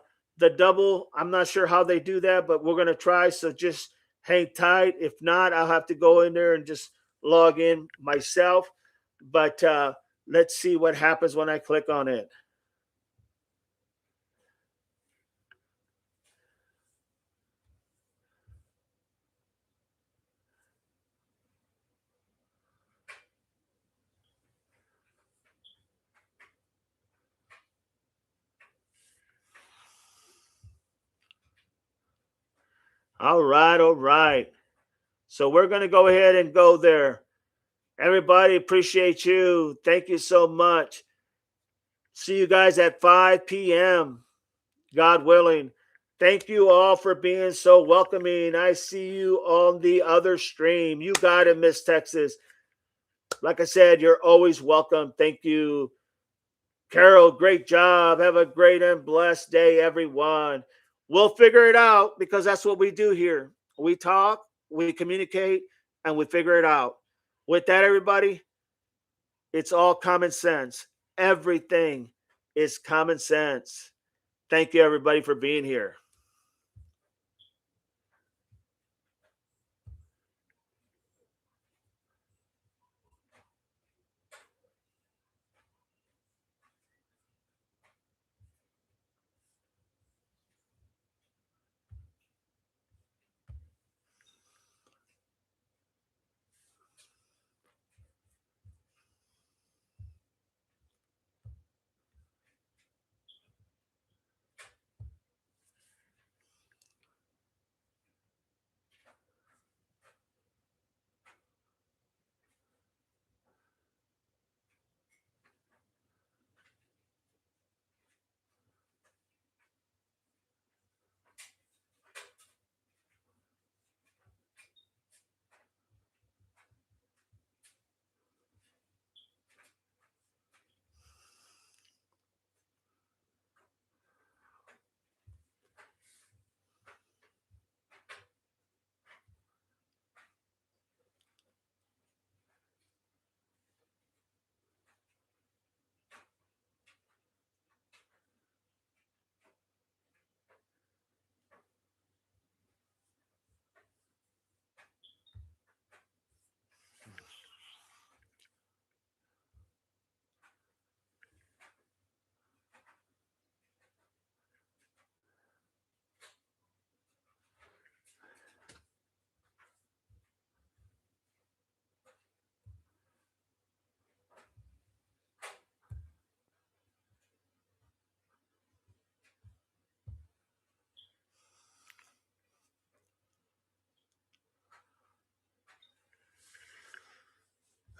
S1: double. I'm not sure how they do that, but we're going to try. So just hang tight. If not, I'll have to go in there and just log in myself. But let's see what happens when I click on it. All right, all right. So we're going to go ahead and go there. Everybody, appreciate you. Thank you so much. See you guys at 5 p.m. God willing. Thank you all for being so welcoming. I see you on the other stream. You got it, Miss Texas. Like I said, you're always welcome. Thank you. Carol, great job. Have a great and blessed day, everyone. We'll figure it out because that's what we do here. We talk, we communicate, and we figure it out. With that, everybody, It's all common sense. Everything is common sense. Thank you, everybody, for being here.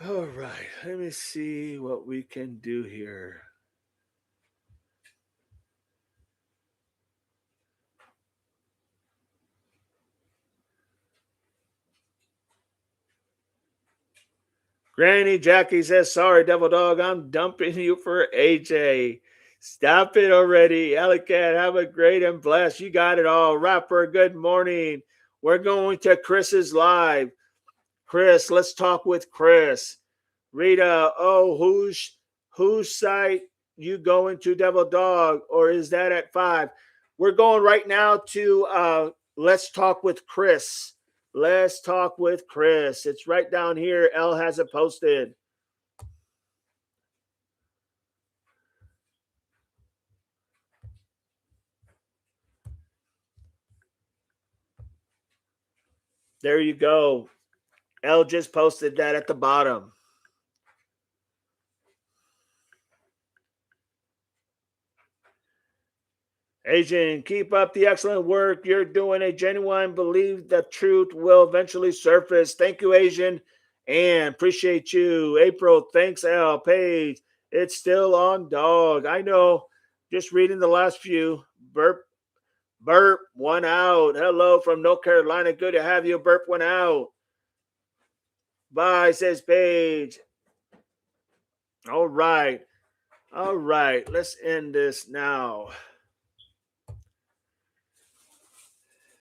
S1: All right, let me see what we can do here. Granny Jackie says, sorry, Devil Dog, I'm dumping you for AJ. Stop it already. Ellicat, have a great and blessed. You got it all. Rapper, good morning. We're going to Chris's live. Chris, let's talk with Chris. Rita, oh, whose site you going to, Devil Dog, or is that at 5? We're going right now to Let's Talk with Chris. Let's Talk with Chris. It's right down here. Elle has it posted. There you go. Elle just posted that at the bottom. Asian, keep up the excellent work. You're doing a genuine believe the truth will eventually surface. Thank you, Asian. And appreciate you. April, thanks, Al. Paige, it's still on dog. I know. Just reading the last few. Burp, one out. Hello from North Carolina. Good to have you. Burp, one out. Bye, says Paige. All right. All right. Let's end this now.